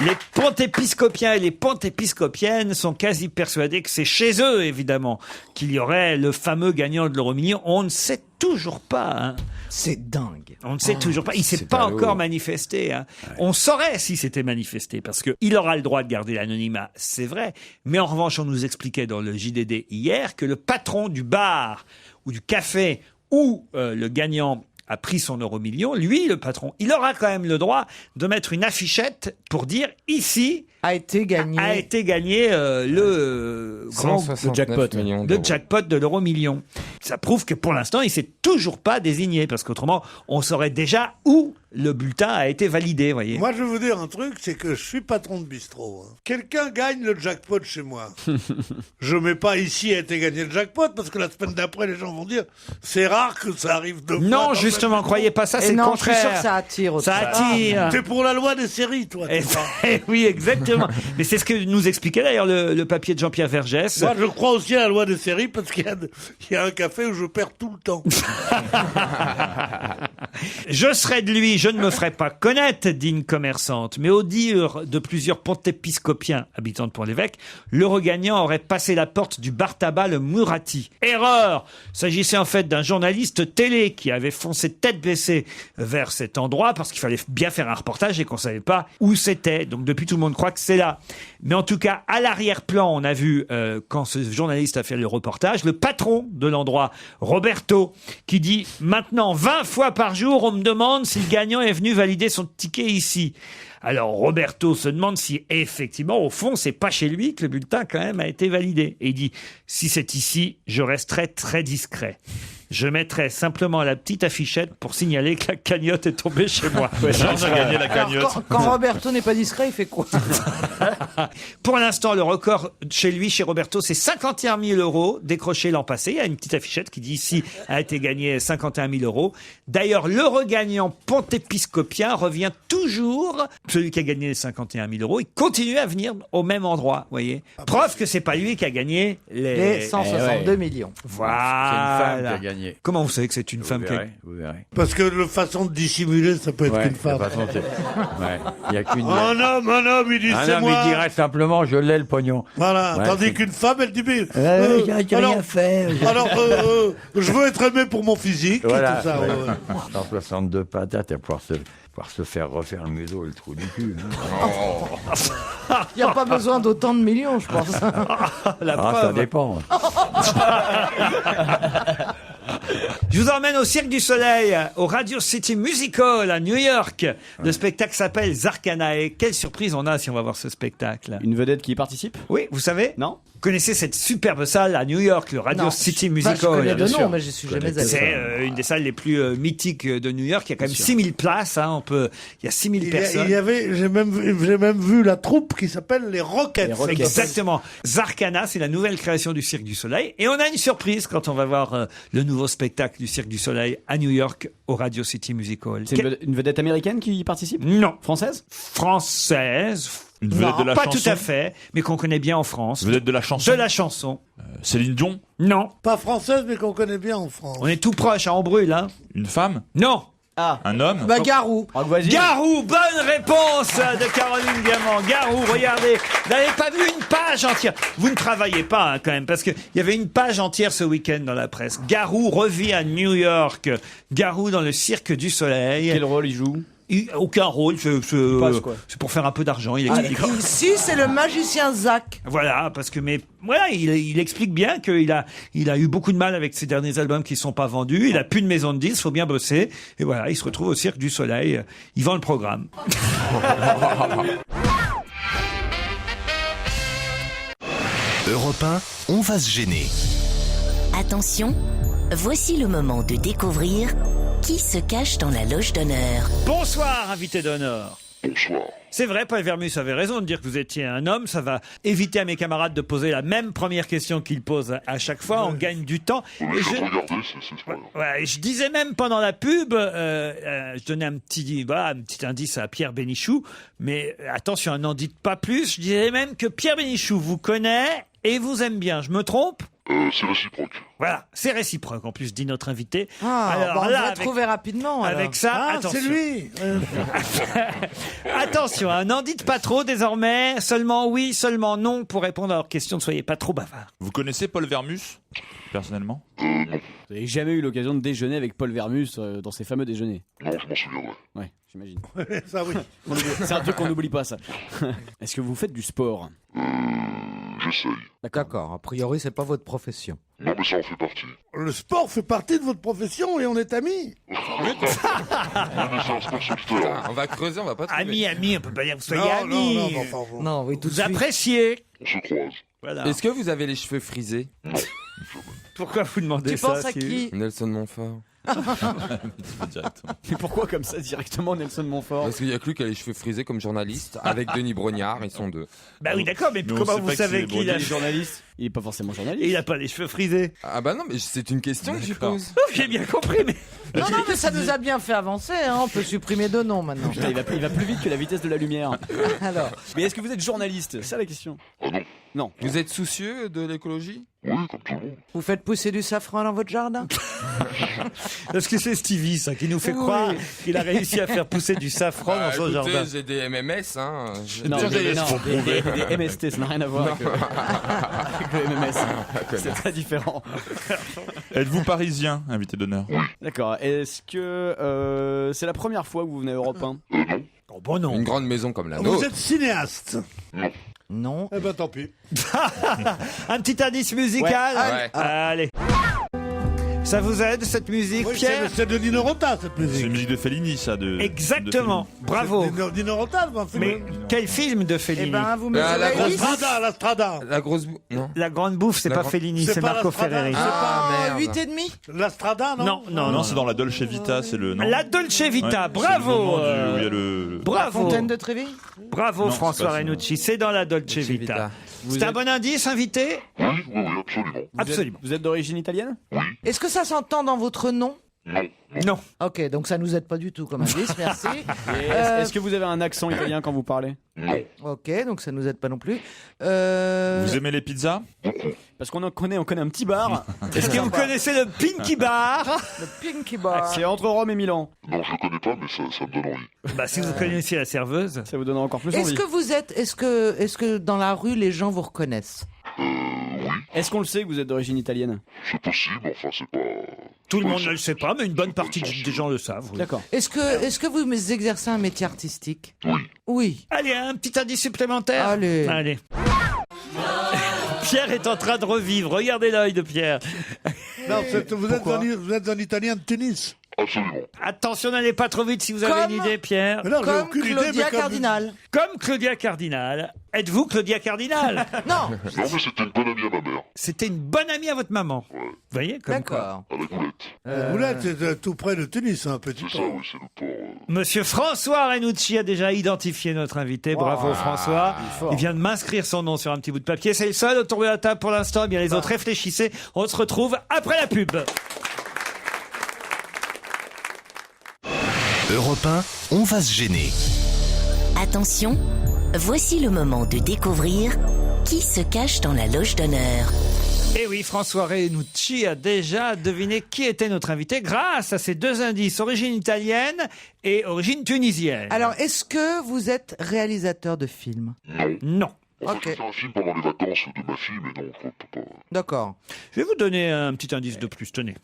Les pontépiscopiens et les pontépiscopiennes sont quasi persuadés que c'est chez eux, évidemment, qu'il y aurait le fameux gagnant de l'euro-million. On ne sait toujours pas. Hein. C'est dingue. On ne sait toujours pas. Il s'est c'est pas pas encore lourd. manifesté. Hein. Ouais. On saurait si c'était manifesté parce que il aura le droit de garder l'anonymat, c'est vrai. Mais en revanche, on nous expliquait dans le JDD hier que le patron du bar ou du café où le gagnant a pris son euro-million, lui, le patron, il aura quand même le droit de mettre une affichette pour dire ici a été gagné le grand jackpot de l'euro-million. Ça prouve que pour l'instant, il s'est toujours pas désigné parce qu'autrement, on saurait déjà où le bulletin a été validé, voyez. Moi, je vais vous dire un truc, c'est que je suis patron de bistrot. Hein. Quelqu'un gagne le jackpot chez moi. Je mets pas ici a été gagné le jackpot parce que la semaine d'après, les gens vont dire c'est rare que ça arrive deux fois. Non, justement, croyez pas ça, c'est le contraire. Je suis sûr que ça attire. Ça attire. T'es pour la loi des séries, toi. Oui, exactement. Mais c'est ce que nous expliquait d'ailleurs le papier de Jean-Pierre Vergès. Moi, je crois aussi à la loi des séries parce qu'il y a un café où je perds tout le temps. Je serais de lui, je ne me ferais pas connaître, dit une commerçante. Mais au dire de plusieurs pontépiscopiens habitants de Pont-l'Évêque, le regagnant aurait passé la porte du bar tabac le Murati. Erreur! S'agissait en fait d'un journaliste télé qui avait foncé tête baissée vers cet endroit parce qu'il fallait bien faire un reportage et qu'on savait pas où c'était. Donc depuis, tout le monde croit que c'est là. Mais en tout cas, à l'arrière-plan, on a vu, quand ce journaliste a fait le reportage, le patron de l'endroit, Roberto, qui dit « Maintenant, 20 fois par jour, on me demande si le gagnant est venu valider son ticket ici. » Alors Roberto se demande si effectivement, au fond, c'est pas chez lui que le bulletin quand même a été validé. Et il dit « Si c'est ici, je resterai très discret. Je mettrai simplement la petite affichette pour signaler que la cagnotte est tombée chez moi. » Georges a gagné la cagnotte. Alors, quand Roberto n'est pas discret, il fait quoi? Pour l'instant, le record chez lui, chez Roberto, c'est 51 000 € décrochés l'an passé. Il y a une petite affichette qui dit ici a été gagné 51 000 €. D'ailleurs, le regagnant pontépiscopien revient toujours, celui qui a gagné les 51 000 €. Il continue à venir au même endroit, voyez. Preuve que c'est pas lui qui a gagné les 162 millions. Voilà. C'est une femme qui a gagné. gagné. Comment vous savez que c'est une femme qui a... Vous verrez. Parce que la façon de dissimuler, ça peut être Ouais, qu'une femme. de toute façon, ouais. Il y a qu'une. Un homme, il dit Un c'est homme, moi. il dirait simplement, je l'ai le pognon. Voilà. Ouais, Tandis c'est- qu'une femme, elle dit mais. j'ai rien fait. Alors, je veux être aimé pour mon physique Voilà. et tout ça. Ouais. ouais, ouais. 162 patates à pouvoir se faire refaire le museau et le trou du cul. Hein. Il n'y a pas besoin d'autant de millions, je pense. La Ah, ça preuve. dépend. Je vous emmène au Cirque du Soleil, au Radio City Music Hall à New York. Le spectacle s'appelle Zarkana. Et quelle surprise on a si on va voir ce spectacle. Une vedette qui y participe? Oui, vous savez? Non. Vous connaissez cette superbe salle à New York, le Radio Non. City Bah, Music je connais Hall. de bien nom, sûr. mais je suis jamais allé. C'est une des salles les plus mythiques de New York. Il y a quand même 6000 places. Hein, il y a 6000 personnes. J'ai même vu la troupe qui s'appelle les Rockets. Exactement. Zarkana, c'est la nouvelle création du Cirque du Soleil. Et on a une surprise quand on va voir le nouveau spectacle du Cirque du Soleil à New York au Radio City Music Hall. C'est une vedette américaine qui y participe? Non. Française? Française. Une vedette Non, de la pas chanson. tout à fait, mais qu'on connaît bien en France. Vedette de la chanson. De la chanson. Céline Dion. Non. Pas française, mais qu'on connaît bien en France. On est tout proche, à Ambrul, hein. Une femme. Non. Ah. Un homme. Bah, Garou. Garou, bonne réponse de Caroline Diamant. Garou, regardez, vous n'avez pas vu une page entière. Vous ne travaillez pas hein, quand même, parce qu'il y avait une page entière ce week-end dans la presse. Garou revit à New York. Garou dans le Cirque du Soleil. Quel rôle il joue? Aucun rôle, passe, quoi. c'est pour faire un peu d'argent, il Ah, explique. ici, c'est le magicien Zach. Voilà, parce que il explique bien qu'il a eu beaucoup de mal avec ses derniers albums qui sont pas vendus. Il a plus de maison de disques, faut bien bosser. Et voilà, il se retrouve au Cirque du Soleil. Il vend le programme. Europe 1, on va se gêner. Attention, voici le moment de découvrir qui se cache dans la loge d'honneur. Bonsoir, invité d'honneur. Bonsoir. C'est vrai, Paul Vermus avait raison de dire que vous étiez un homme. Ça va éviter à mes camarades de poser la même première question qu'ils posent à chaque fois. On gagne du temps. Je disais même pendant la pub, je donnais un petit indice à Pierre Bénichou. Mais attention, n'en dites pas plus. Je disais même que Pierre Bénichou vous connaît et vous aime bien. Je me trompe ? C'est réciproque. Voilà, c'est réciproque, en plus, dit notre invité. Ah, on va trouver rapidement. alors. Avec ça, Ah, attention. c'est lui. Attention, n'en dites pas trop désormais. Seulement oui, seulement non pour répondre à leurs questions. Ne soyez pas trop bavard. Vous connaissez Paul Vermus, personnellement? Vous n'avez jamais eu l'occasion de déjeuner avec Paul Vermus dans ses fameux déjeuners? Non, je m'en souviendrai. Ouais, j'imagine. Ça, oui. C'est un truc qu'on n'oublie pas, ça. Est-ce que vous faites du sport? J'essaye. D'accord, a priori, c'est pas votre profession. Non, mais ça en fait partie. Le sport fait partie de votre profession et on est amis. On va creuser, on va pas trouver. Amis, on peut pas dire que vous soyez Non, amis. non, enfin, bon. Non, oui, tout de Vous suite. appréciez. On se croise. Voilà. Est-ce que vous avez les cheveux frisés? Pourquoi vous demandez Tu ça penses à Steve qui? Nelson Montfort. Directement. Mais pourquoi comme ça directement Nelson Montfort? Parce qu'il y a que lui qui a les cheveux frisés comme journaliste, avec Denis Brognard, ils sont deux. Bah oui, d'accord, mais Mais on comment sait vous pas que savez c'est qu'il a... Il est journaliste. Il est pas forcément journaliste. Il a pas les cheveux frisés. Ah bah non, mais c'est une question que je D'accord. pose. J'ai bien compris, mais... Non, non, mais ça nous a bien fait avancer. Hein. On peut supprimer deux noms maintenant. Putain, il va plus vite que la vitesse de la lumière. Alors, Mais est-ce que vous êtes journaliste? C'est ça la question. Ah non. Non. Vous êtes soucieux de l'écologie? Oui, comme tout le monde. vous faites pousser du safran dans votre jardin? Parce que c'est Stevie, ça, qui nous fait Oui. croire qu'il a réussi à faire pousser du safran dans son écoutez, jardin. j'ai des MMS, hein. Non, J'ai- des MST, ça n'a rien à voir avec le MMS. C'est très différent. Êtes-vous parisien, invité d'honneur? D'accord. Est-ce que c'est la première fois que vous venez à Europe 1? Oh, bon, non. Une grande maison comme la Vous nôtre. êtes cinéaste. Non. Eh ben tant pis. Un petit indice musical. Ouais. Allez. Ça vous aide, cette musique, Oui, Pierre? c'est de Nino Rota, cette C'est une musique. musique de Fellini, ça. Exactement. Bravo. Nino Rota, un film. Mais quel film de Eh Fellini? ben, vous me Ah, la grosse La Strada. La grosse non. La Grande Bouffe, c'est La pas grande- Fellini, C'est c'est pas Marco la Strada, Ferreri. c'est Ah, merde. 8 et demi? La Strada, non? Non, non, Non, c'est dans la Dolce Vita, c'est le nom. La Dolce Ouais, Vita, c'est le bravo. moment où il y a le... Bravo. Fontaine de Trévi? Bravo Non, François c'est pas ça. Renucci, c'est dans la Dolce Dolce Vita. Vita. C'est un bon indice, invité? Oui, absolument. Absolument. Vous êtes d'origine italienne? Est-ce que ça s'entend dans votre nom? Non. Ok, donc ça nous aide pas du tout comme indice, merci. Et est-ce que vous avez un accent italien quand vous parlez? Ok, donc ça nous aide pas non plus. Vous aimez les pizzas? Parce qu'on connaît un petit bar. Est-ce que vous connaissez le Pinky Bar? Le Pinky Bar. C'est entre Rome et Milan. Non, je le connais pas, mais ça me donne envie. Bah, si vous connaissiez la serveuse. Ça vous donne encore plus Est-ce envie. que vous êtes, est-ce que dans la rue les gens vous reconnaissent? Est-ce qu'on le sait que vous êtes d'origine italienne? C'est possible, enfin, c'est pas... Tout le monde ne le sait pas, mais une bonne partie des gens le savent. Oui. D'accord. Est-ce que vous exercez un métier artistique? Oui. Allez, un petit indice supplémentaire. Allez. Pierre est en train de revivre. Regardez l'œil de Pierre. Non, vous êtes un Italien de Tunis. Absolument. Attention, n'allez pas trop vite si vous avez une idée, Pierre. Mais non, j'ai Comme aucune idée, Claudia mais comme- Cardinal. Comme Claudia Cardinal. Êtes-vous Claudia Cardinal? Non. Non, mais c'était une bonne amie à ma mère. C'était une bonne amie à votre maman. Vous voyez, comme quoi. D'accord. À la Goulette. La Goulette, c'est tout près de Tunis, un petit C'est ça, oui, c'est le port... Monsieur François Renucci a déjà identifié notre invité. Bravo François. Il vient de m'inscrire son nom sur un petit bout de papier. C'est le seul autour de la table pour l'instant. Bien les autres réfléchissez. On se retrouve après la pub. Europe 1, on va se gêner. Attention, voici le moment de découvrir qui se cache dans la loge d'honneur. Et oui, François Renucci a déjà deviné qui était notre invité grâce à ces deux indices, origine italienne et origine tunisienne. Alors, est-ce que vous êtes réalisateur de films? Non. Enfin, Ok. j'ai fait un film pendant les vacances de ma fille, mais non, je peux pas... D'accord. Je vais vous donner un petit indice de plus, tenez.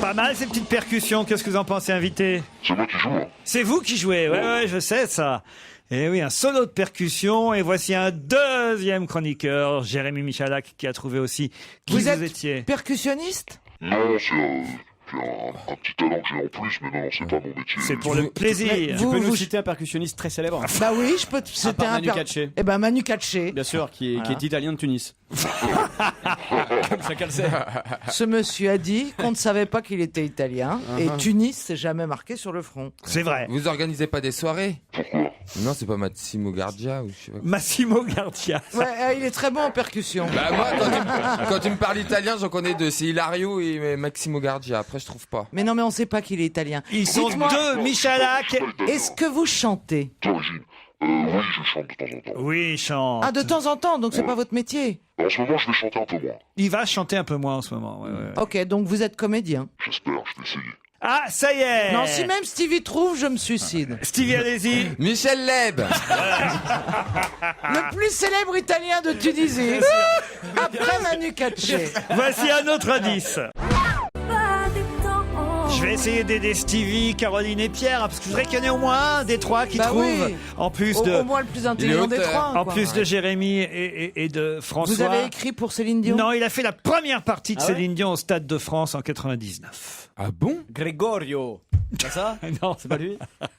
Pas mal ces petites percussions, qu'est-ce que vous en pensez, invité? C'est moi qui joue, hein. C'est vous qui jouez, ouais, je sais ça. Et oui, un solo de percussion, et voici un deuxième chroniqueur, Jérémy Michalak, qui a trouvé aussi qui vous êtes étiez. percussionniste? Non, c'est un petit talent que j'ai en plus, mais non, c'est pas mon métier. C'est pour le plaisir. Tu peux nous citer un percussionniste très célèbre? Bah oui, je peux. C'était Manu Katché. Eh ben Manu Katché. Bien sûr, qui est italien de Tunis. Comme ça qu'elle sait. Ce monsieur a dit qu'on ne savait pas qu'il était italien et Tunis s'est jamais marqué sur le front. C'est vrai. Vous organisez pas des soirées? Pourquoi? Non, c'est pas Massimo Gardia ou je sais pas. Massimo Gardia. Ouais, il est très bon en percussion. Bah moi, quand tu me parles italien, j'en connais deux. C'est Hilario et Maximo Gardia. Après, je trouve pas. Mais non, mais on sait pas qu'il est italien. Ils sont Dites-moi, deux, Michalak. Est-ce que vous chantez? D'origine. Oui, je chante de temps en temps. Oui, il chante. Ah, de temps en temps, donc c'est pas votre métier. En ce moment, je vais chanter un peu moins. Il va chanter un peu moins en ce moment. Ouais, ouais. Ok, donc vous êtes comédien. J'espère, je vais essayer. Ah, ça y est. Non, si même Stevie trouve, je me suicide. Stevie, allez-y. Michel Leb. Le plus célèbre italien de Tunisie. Après Manu Katché. Voici un autre indice. Je vais essayer d'aider Stevie, Caroline et Pierre, parce que je voudrais qu'il y en ait au moins un des trois qui Bah trouvent, oui. en plus Au de, moins le plus intelligent des trois. en quoi. plus de Jérémy et de François. Vous avez écrit pour Céline Dion? Non, il a fait la première partie de Ah ouais Céline Dion au Stade de France en 99. Ah bon? Gregorio. C'est ça? Non, C'est pas lui?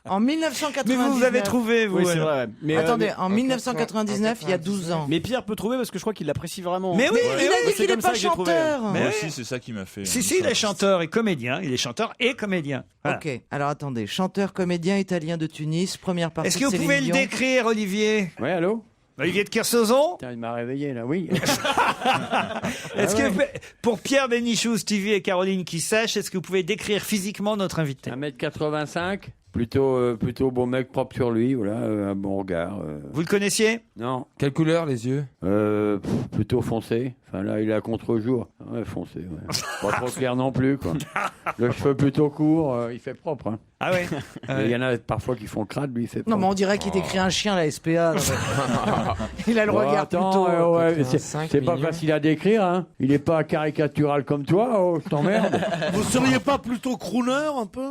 En 1999. Mais vous avez trouvé, vous. Oui, c'est alors. vrai. Mais, Attendez, en 1999, il y a 12 ans. mais Pierre peut trouver parce que je crois qu'il l'apprécie vraiment. Mais oui, Mais il a dit c'est qu'il comme n'est ça pas que j'ai trouvé. chanteur. Mais Moi oui. aussi, c'est ça qui m'a fait. Si, il est chanteur et comédien. Il est chanteur et comédien. Voilà. Ok, alors attendez, chanteur, comédien italien de Tunis, première partie Est-ce que de vous Céline pouvez le Dion. décrire, Olivier? Ouais, allô? Olivier de Kersauzon? Tiens, il m'a réveillé là, oui. Est-ce que, pour Pierre Bénichou, Stevie et Caroline qui sèchent, est-ce que vous pouvez décrire physiquement notre invité? 1m85, plutôt bon mec, propre sur lui, voilà, un bon regard. Vous le connaissiez? Non, Quelle couleur les yeux? plutôt foncé. Enfin là, il est à contre-jour. Ouais, foncé, ouais. Pas trop clair non plus, quoi. Le cheveu plutôt court, il fait propre. Hein. Ah ouais. Il y en a parfois qui font crade, lui, il fait propre. Non, mais on dirait qu'il décrit un chien, la SPA. non, mais- Il a le regard attends, plutôt. ouais, c'est 5 c'est pas millions. facile à décrire, hein. Il est pas caricatural comme toi, oh, je t'emmerde. Vous seriez pas plutôt crooner un peu?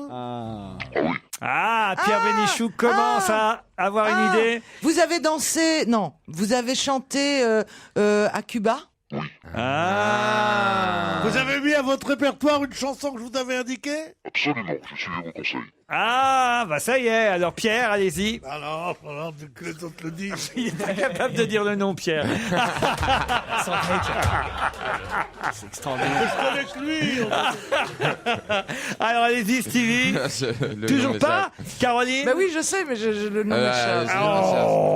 Ah, Pierre Bénichou commence à avoir une idée. Vous avez dansé, non, vous avez chanté à Cuba? Ah. Vous avez mis à votre répertoire une chanson que je vous avais indiquée? Absolument, je suis vos conseils. Ah, bah ça y est. Alors Pierre, allez-y. Ah non, que les autres le disent. Il est incapable de dire le nom, Pierre. C'est extraordinaire. Je connais que lui. Alors allez-y, Stevie. Toujours pas, Caroline? Bah oui, je sais, mais le nom m'échappe.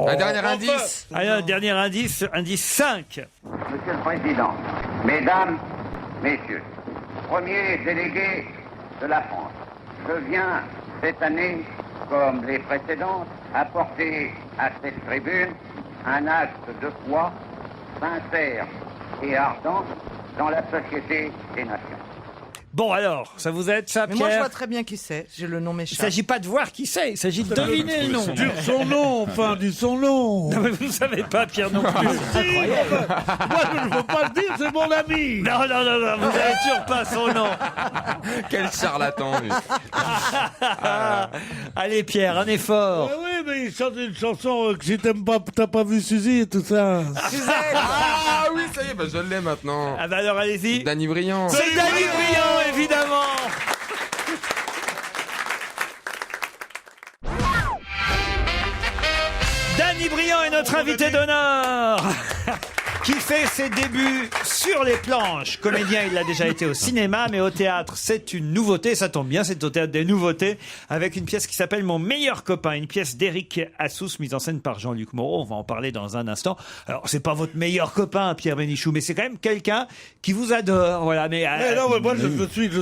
Un dernier indice. Alors, dernier indice 5. Monsieur le Président, Mesdames, Messieurs, premier délégué de la France, je viens cette année, comme les précédentes, apporter à cette tribune un acte de foi sincère et ardent dans la société des nations. Bon alors, ça vous aide ça, Mais Pierre? moi, je vois très bien qui c'est. J'ai le nom Il m'échappe. s'agit pas de voir qui c'est, il s'agit de deviner le nom. Dire son nom, enfin, dis son nom. Non, mais vous ne savez pas, Pierre, non plus. Moi, je ne veux pas le dire, c'est mon ami. Non, vous n'avez toujours pas son nom. Quel charlatan, lui. Allez, Pierre, un effort. Oui, mais il chante une chanson que si t'aimes pas, t'as pas vu Suzy et tout ça. Ah oui, ça y est, bah je l'ai maintenant. Ah bah alors, allez-y. Danny Briand. C'est Danny Briand, évidemment. Danny Briand est notre invité d'honneur. Qui fait ses débuts sur les planches. Comédien, il a déjà été au cinéma, mais au théâtre, c'est une nouveauté. Ça tombe bien, c'est au théâtre des nouveautés, avec une pièce qui s'appelle Mon meilleur copain, une pièce d'Éric Assous, mise en scène par Jean-Luc Moreau. On va en parler dans un instant. Alors, c'est pas votre meilleur copain, Pierre Bénichou, mais c'est quand même quelqu'un qui vous adore. Voilà, mais non, mais moi, je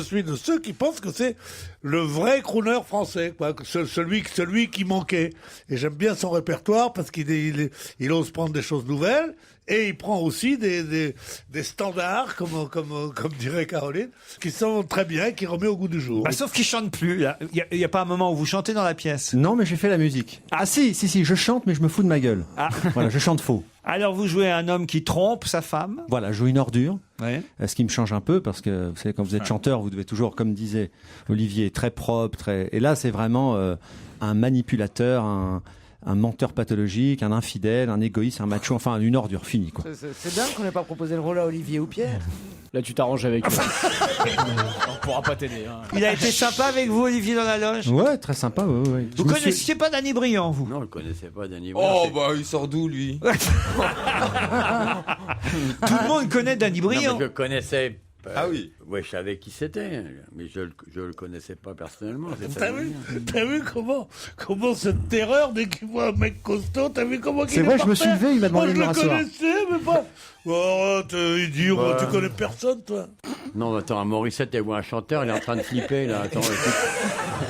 suis de ceux qui pensent que c'est le vrai crooner français, quoi. Celui qui manquait. Et j'aime bien son répertoire parce qu'il ose prendre des choses nouvelles. Et il prend aussi des standards, comme dirait Caroline, qui sont très bien, qui remet au goût du jour. Bah, sauf qu'il chante plus. Il y a pas un moment où vous chantez dans la pièce. Non, mais j'ai fait la musique. Ah si, je chante, mais je me fous de ma gueule. Ah. Voilà, je chante faux. Alors vous jouez un homme qui trompe sa femme. Voilà, je joue une ordure. Ouais. Ce qui me change un peu, parce que vous savez, quand vous êtes chanteur, vous devez toujours, comme disait Olivier, très propre, Et là, c'est vraiment un manipulateur, un menteur pathologique, un infidèle, un égoïste, un macho, enfin une ordure finie, quoi. C'est dingue qu'on n'ait pas proposé le rôle à Olivier ou Pierre. Là, tu t'arranges avec eux. On pourra pas t'aider. Hein. Il a été sympa avec vous, Olivier, dans la loge. Ouais, très sympa. Ouais. Vous connaissiez pas Danny Briand, vous? Non, je connaissais pas Danny Briand. Oh, bah, il sort d'où, lui? Tout le monde connaît Danny Briand. Non, mais je connaissais. Ah oui. Ouais, je savais qui c'était, mais je le connaissais pas personnellement. T'as vu comment cette terreur dès qu'il voit un mec costaud, t'as vu comment C'est vrai, je me suis levé, il m'a demandé de me rasseoir. Moi, je le connaissais, mais pas. Oh, idiot, tu connais personne, toi. Non, mais attends, Morissette, elle voit un chanteur, il est en train de flipper, là. Attends,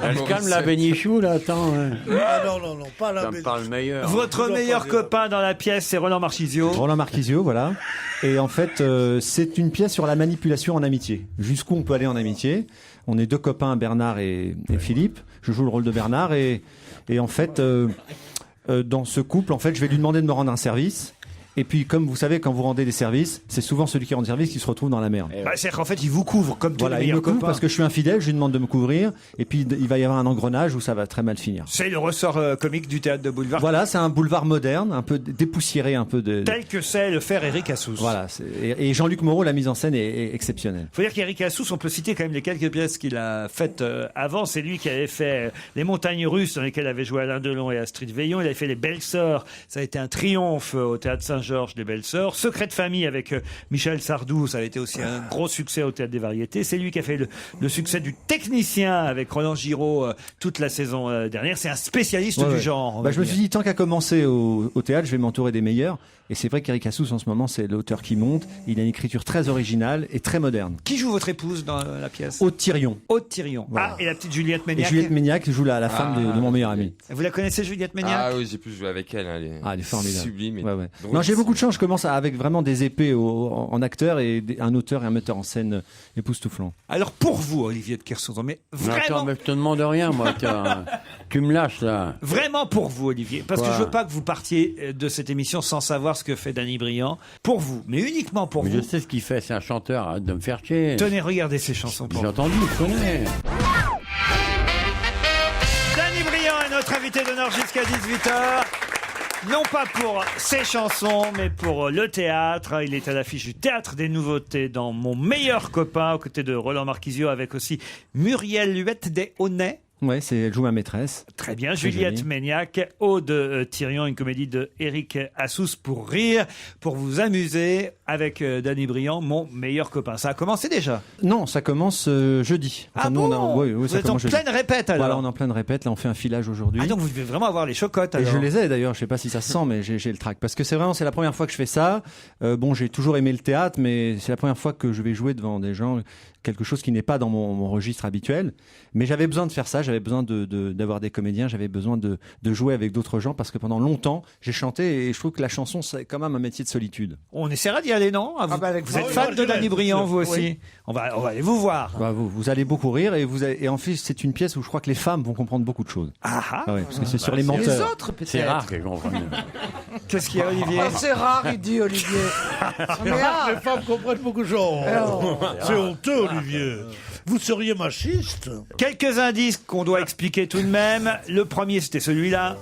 elle se calme, la Bénichou, là, attends. Ah non, pas la Ça me parle meilleur. Votre meilleur copain dans la pièce, c'est Roland Marchisio. Roland Marchisio, voilà. Et en fait, c'est une pièce sur la manipulation en amitié. Jusqu'où on peut aller en amitié. On est deux copains, Bernard et Philippe. Je joue le rôle de Bernard et en fait, dans ce couple, en fait, je vais lui demander de me rendre un service. Et puis, comme vous savez, quand vous rendez des services, c'est souvent celui qui rend service qui se retrouve dans la merde. Bah, c'est-à-dire qu'en fait, il vous couvre comme tous Voilà, les il me meilleurs couvre copains. parce que je suis infidèle, je lui demande de me couvrir. Et puis, il va y avoir un engrenage où ça va très mal finir. C'est le ressort comique du théâtre de boulevard. Voilà, c'est un boulevard moderne, un peu dépoussiéré, un peu de... Tel que sait le faire Éric Assous. Voilà, et Jean-Luc Moreau, la mise en scène est exceptionnelle. Faut dire qu'Éric Assous, on peut citer quand même les quelques pièces qu'il a faites avant. C'est lui qui avait fait Les Montagnes Russes, dans lesquelles avait joué Alain Delon et Astrid Veillon. Il avait fait Les Belles Sœurs. Ça a été un triomphe au théâtre Saint-Georges, Les Belles Sœurs. Secret de famille avec Michel Sardou. Ça a été aussi un gros succès au théâtre des Variétés. C'est lui qui a fait le succès du Technicien avec Roland Giraud toute la saison dernière. C'est un spécialiste du genre. Bah, je me suis dit, tant qu'à commencer au théâtre, je vais m'entourer des meilleurs. Et c'est vrai qu'Éric Assous, en ce moment, c'est l'auteur qui monte. Il a une écriture très originale et très moderne. Qui joue votre épouse dans la pièce? Aude Thirion. Aude Thirion. Voilà. Ah, et la petite Juliette Et Méniac. Juliette Méniac joue la femme de mon meilleur ami. Vous la connaissez, Juliette Méniac? Ah oui, j'ai pu jouer avec elle. Elle est, Elle est formidable. sublime. Ouais. Non, j'ai beaucoup de chance. Je commence avec vraiment des épées en acteur et un auteur et un metteur en scène époustouflant. Alors pour vous, Olivier de Kersauzon, mais vraiment... Attends, mais je te demande rien, moi. Tu me lâches, là. Vraiment pour vous, Olivier. Parce que Quoi je veux pas que vous partiez de cette émission sans savoir ce que fait Danny Briand. Pour vous, mais uniquement pour Mais vous. je sais ce qu'il fait, c'est un chanteur, arrête de me faire chier. Tenez, regardez ces chansons pour J'ai vous. entendu, je connais. Danny Briand est notre invité d'honneur jusqu'à 18h. Non pas pour ses chansons, mais pour le théâtre. Il est à l'affiche du Théâtre des Nouveautés dans Mon meilleur copain, aux côtés de Roland Marquisio, avec aussi Muriel Huette des Honnets. Ouais, elle joue ma maîtresse. Très bien, Très Juliette jolie. Méniac, Aude Thirion, une comédie de Éric Assous pour rire, pour vous amuser avec Danny Briand, Mon meilleur copain. Ça a commencé déjà? Non, ça commence jeudi. Ah nous, bon oui, Vous ça êtes en commence jeudi. pleine répète alors? Voilà, on est en pleine répète. Là, on fait un filage aujourd'hui. Ah donc vous devez vraiment avoir les chocottes Et alors? je les ai d'ailleurs, je sais pas si ça se sent, mais j'ai le trac. Parce que c'est la première fois que je fais ça. Bon, j'ai toujours aimé le théâtre, mais c'est la première fois que je vais jouer devant des gens, quelque chose qui n'est pas dans mon registre habituel. Mais j'avais besoin de faire ça, j'avais besoin d'avoir des comédiens, j'avais besoin de jouer avec d'autres gens, parce que pendant longtemps, j'ai chanté et je trouve que la chanson, c'est quand même un métier de solitude. On essaiera d'y aller, non? Vous êtes fan de Danny Briand, vous aussi? Oui. On va aller vous voir. Bah, vous allez beaucoup rire et en fait, c'est une pièce où je crois que les femmes vont comprendre beaucoup de choses. Ah ouais, parce que c'est sur les menteurs. Les autres, peut-être. C'est rare qu'elles comprennent. Qu'est-ce qu'il y a, Olivier? Oh, c'est rare, il dit Olivier. C'est rare que les femmes comprennent beaucoup de choses. C'est honteux, Olivier. Vous seriez machiste? Quelques indices qu'on doit expliquer tout de même. Le premier, c'était celui-là.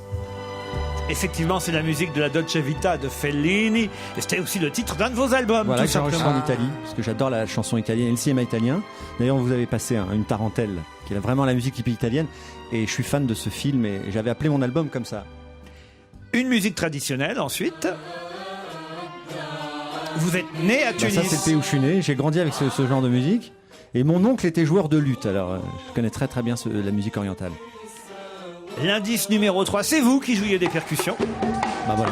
Effectivement, c'est la musique de la Dolce Vita de Fellini. Et c'était aussi le titre d'un de vos albums, Voilà, tout que j'ai enregistré simplement. en Italie, parce que j'adore la chanson italienne et le cinéma italien. D'ailleurs, vous avez passé une tarentelle, qui est vraiment la musique typique italienne, et je suis fan de ce film, et j'avais appelé mon album comme ça. Une musique traditionnelle, ensuite. Vous êtes né à Tunis. Ça, c'est le pays où je suis né, j'ai grandi avec ce genre de musique, et mon oncle était joueur de luth, alors je connais très très bien la musique orientale. L'indice numéro 3, c'est vous qui jouiez des percussions. Bah voilà.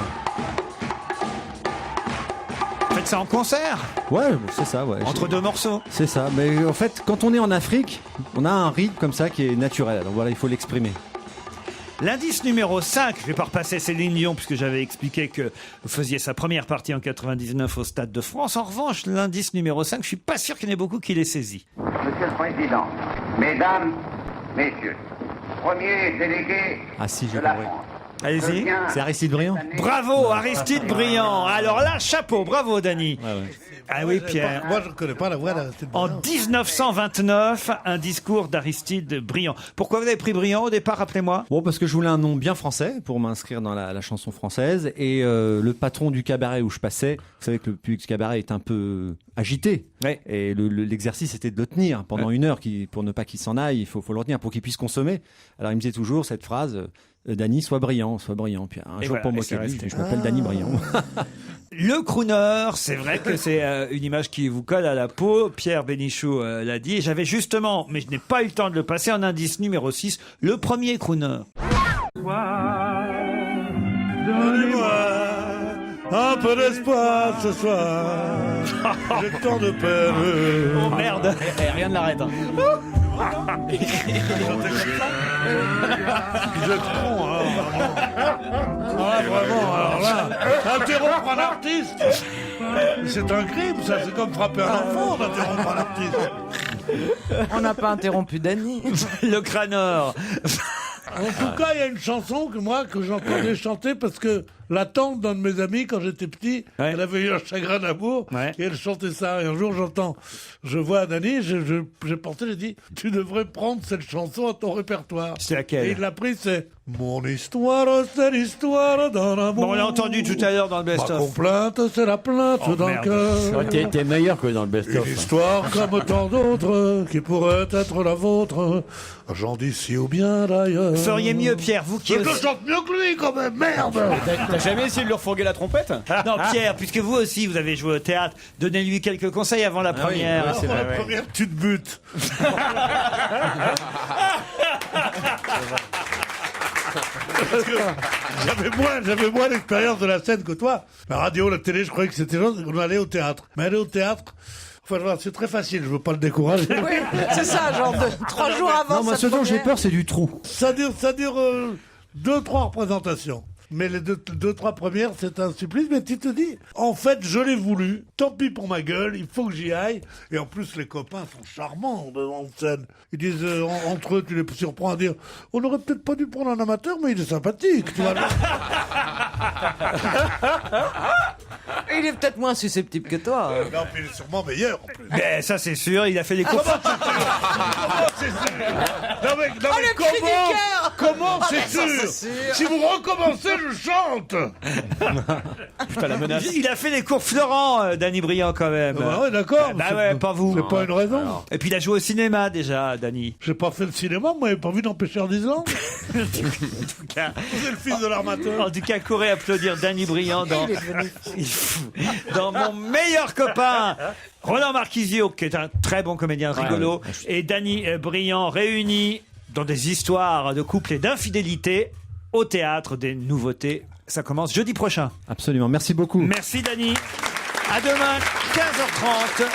Faites ça en concert? Ouais, c'est ça, ouais. Entre deux morceaux? C'est ça, mais en fait, quand on est en Afrique, on a un rythme comme ça qui est naturel, donc voilà, il faut l'exprimer. L'indice numéro 5, je vais pas repasser Céline Dion puisque j'avais expliqué que vous faisiez sa première partie en 99 au Stade de France. En revanche, l'indice numéro 5, je suis pas sûr qu'il y en ait beaucoup qui l'aient saisi. Monsieur le Président, Mesdames, Messieurs, premier délégué Ah si, j'ai de la compris. France. Allez-y. C'est Aristide Briand. Bravo, Aristide Briand. Alors là, chapeau, bravo, Dany. Ah oui, Pierre. Moi, je ne connais pas la voix d'Aristide En Briand. 1929, un discours d'Aristide Briand. Pourquoi vous avez pris Briand au départ, rappelez-moi? Bon, parce que je voulais un nom bien français pour m'inscrire dans la chanson française. Et le patron du cabaret où je passais, vous savez que le public du cabaret est un peu agité. Ouais. Et l'exercice était de le tenir pendant une heure pour ne pas qu'il s'en aille. Il faut le retenir pour qu'il puisse consommer. Alors il me disait toujours cette phrase, Dany, sois brillant, sois brillant. Puis un Et jour voilà, pour et moquer c'est de lui, resté. je m'appelle Dany Briand. Le crooner, c'est vrai que c'est une image qui vous colle à la peau. Pierre Bénichou l'a dit. Et j'avais justement, mais je n'ai pas eu le temps de le passer, en indice numéro 6, le premier crooner. Donnez-moi un peu d'espoir ce soir. J'ai tant de peine. Oh merde. Rien ne l'arrête. Vous êtes con, hein, vraiment, alors là, interrompre un artiste, c'est un crime, ça, c'est comme frapper un enfant d'interrompre un artiste. On n'a pas interrompu Dany. Le crâneur. En tout cas, il y a une chanson que j'entendais chanter parce que la tante d'un de mes amis, quand j'étais petit, elle avait eu un chagrin d'amour et elle chantait ça. Et un jour, je vois Dany, j'ai pensé, j'ai dit, tu devrais prendre cette chanson à ton répertoire. C'est laquelle? Et il l'a pris, c'est Mon histoire, c'est l'histoire d'un amour. Bon, on l'a entendu tout à l'heure dans le Ma best-of. complainte, c'est la plainte dans le cœur. T'es meilleur que dans le best-of. Une histoire comme tant d'autres qui pourrait être la vôtre, gens d'ici ou bien d'ailleurs. Feriez mieux, Pierre, vous qui Je chante mieux que lui, quand même, merde. T'as jamais essayé de lui refourguer la trompette? Non, Pierre, puisque vous aussi, vous avez joué au théâtre, donnez-lui quelques conseils avant la première. Avant la première, tu te butes. Parce que j'avais moins d'expérience de la scène que toi. La radio, la télé, je croyais que c'était genre qu'on allait au théâtre. Mais aller au théâtre, enfin, c'est très facile, je veux pas le décourager. Oui, c'est ça, genre 3 jours avant. Non, moi, ce dont j'ai peur, c'est du trou. Ça dure 2-3 représentations. Mais les 2-3 premières, c'est un supplice. Mais tu te dis, en fait, je l'ai voulu. Tant pis pour ma gueule, il faut que j'y aille. Et en plus, les copains sont charmants devant scène. Ils disent, entre eux, tu les surprends à dire, on n'aurait peut-être pas dû prendre un amateur, mais il est sympathique. Tu vois. Il est peut-être moins susceptible que toi. Non, mais il est sûrement meilleur. En plus. Mais ça, c'est sûr, il a fait les cours. Comment c'est sûr? Comment c'est sûr? Non, mais Oh, le cri du cœur. Comment Ah, c'est mais ça, sûr c'est sûr. Si vous recommencez, je chante. Putain, la menace. Il a fait les cours Florent, Danny Briand, quand même. Ah bah ouais, d'accord. Bah C'est- ouais, pas vous. C'est pas une raison. Et puis il a joué au cinéma déjà, Danny. J'ai pas fait le cinéma, moi, j'ai pas vu d'empêcheur d'Islande. En tout cas, C'est le fils de l'armateur. en tout cas, courez applaudir Danny Briand dans, Il est fou. Dans Mon meilleur copain. Roland Marquisio, qui est un très bon comédien rigolo, et Danny Briand réunis dans des histoires de couple et d'infidélité au théâtre des nouveautés. Ça commence jeudi prochain. Absolument. Merci beaucoup. Merci Danny. À demain, 15h30.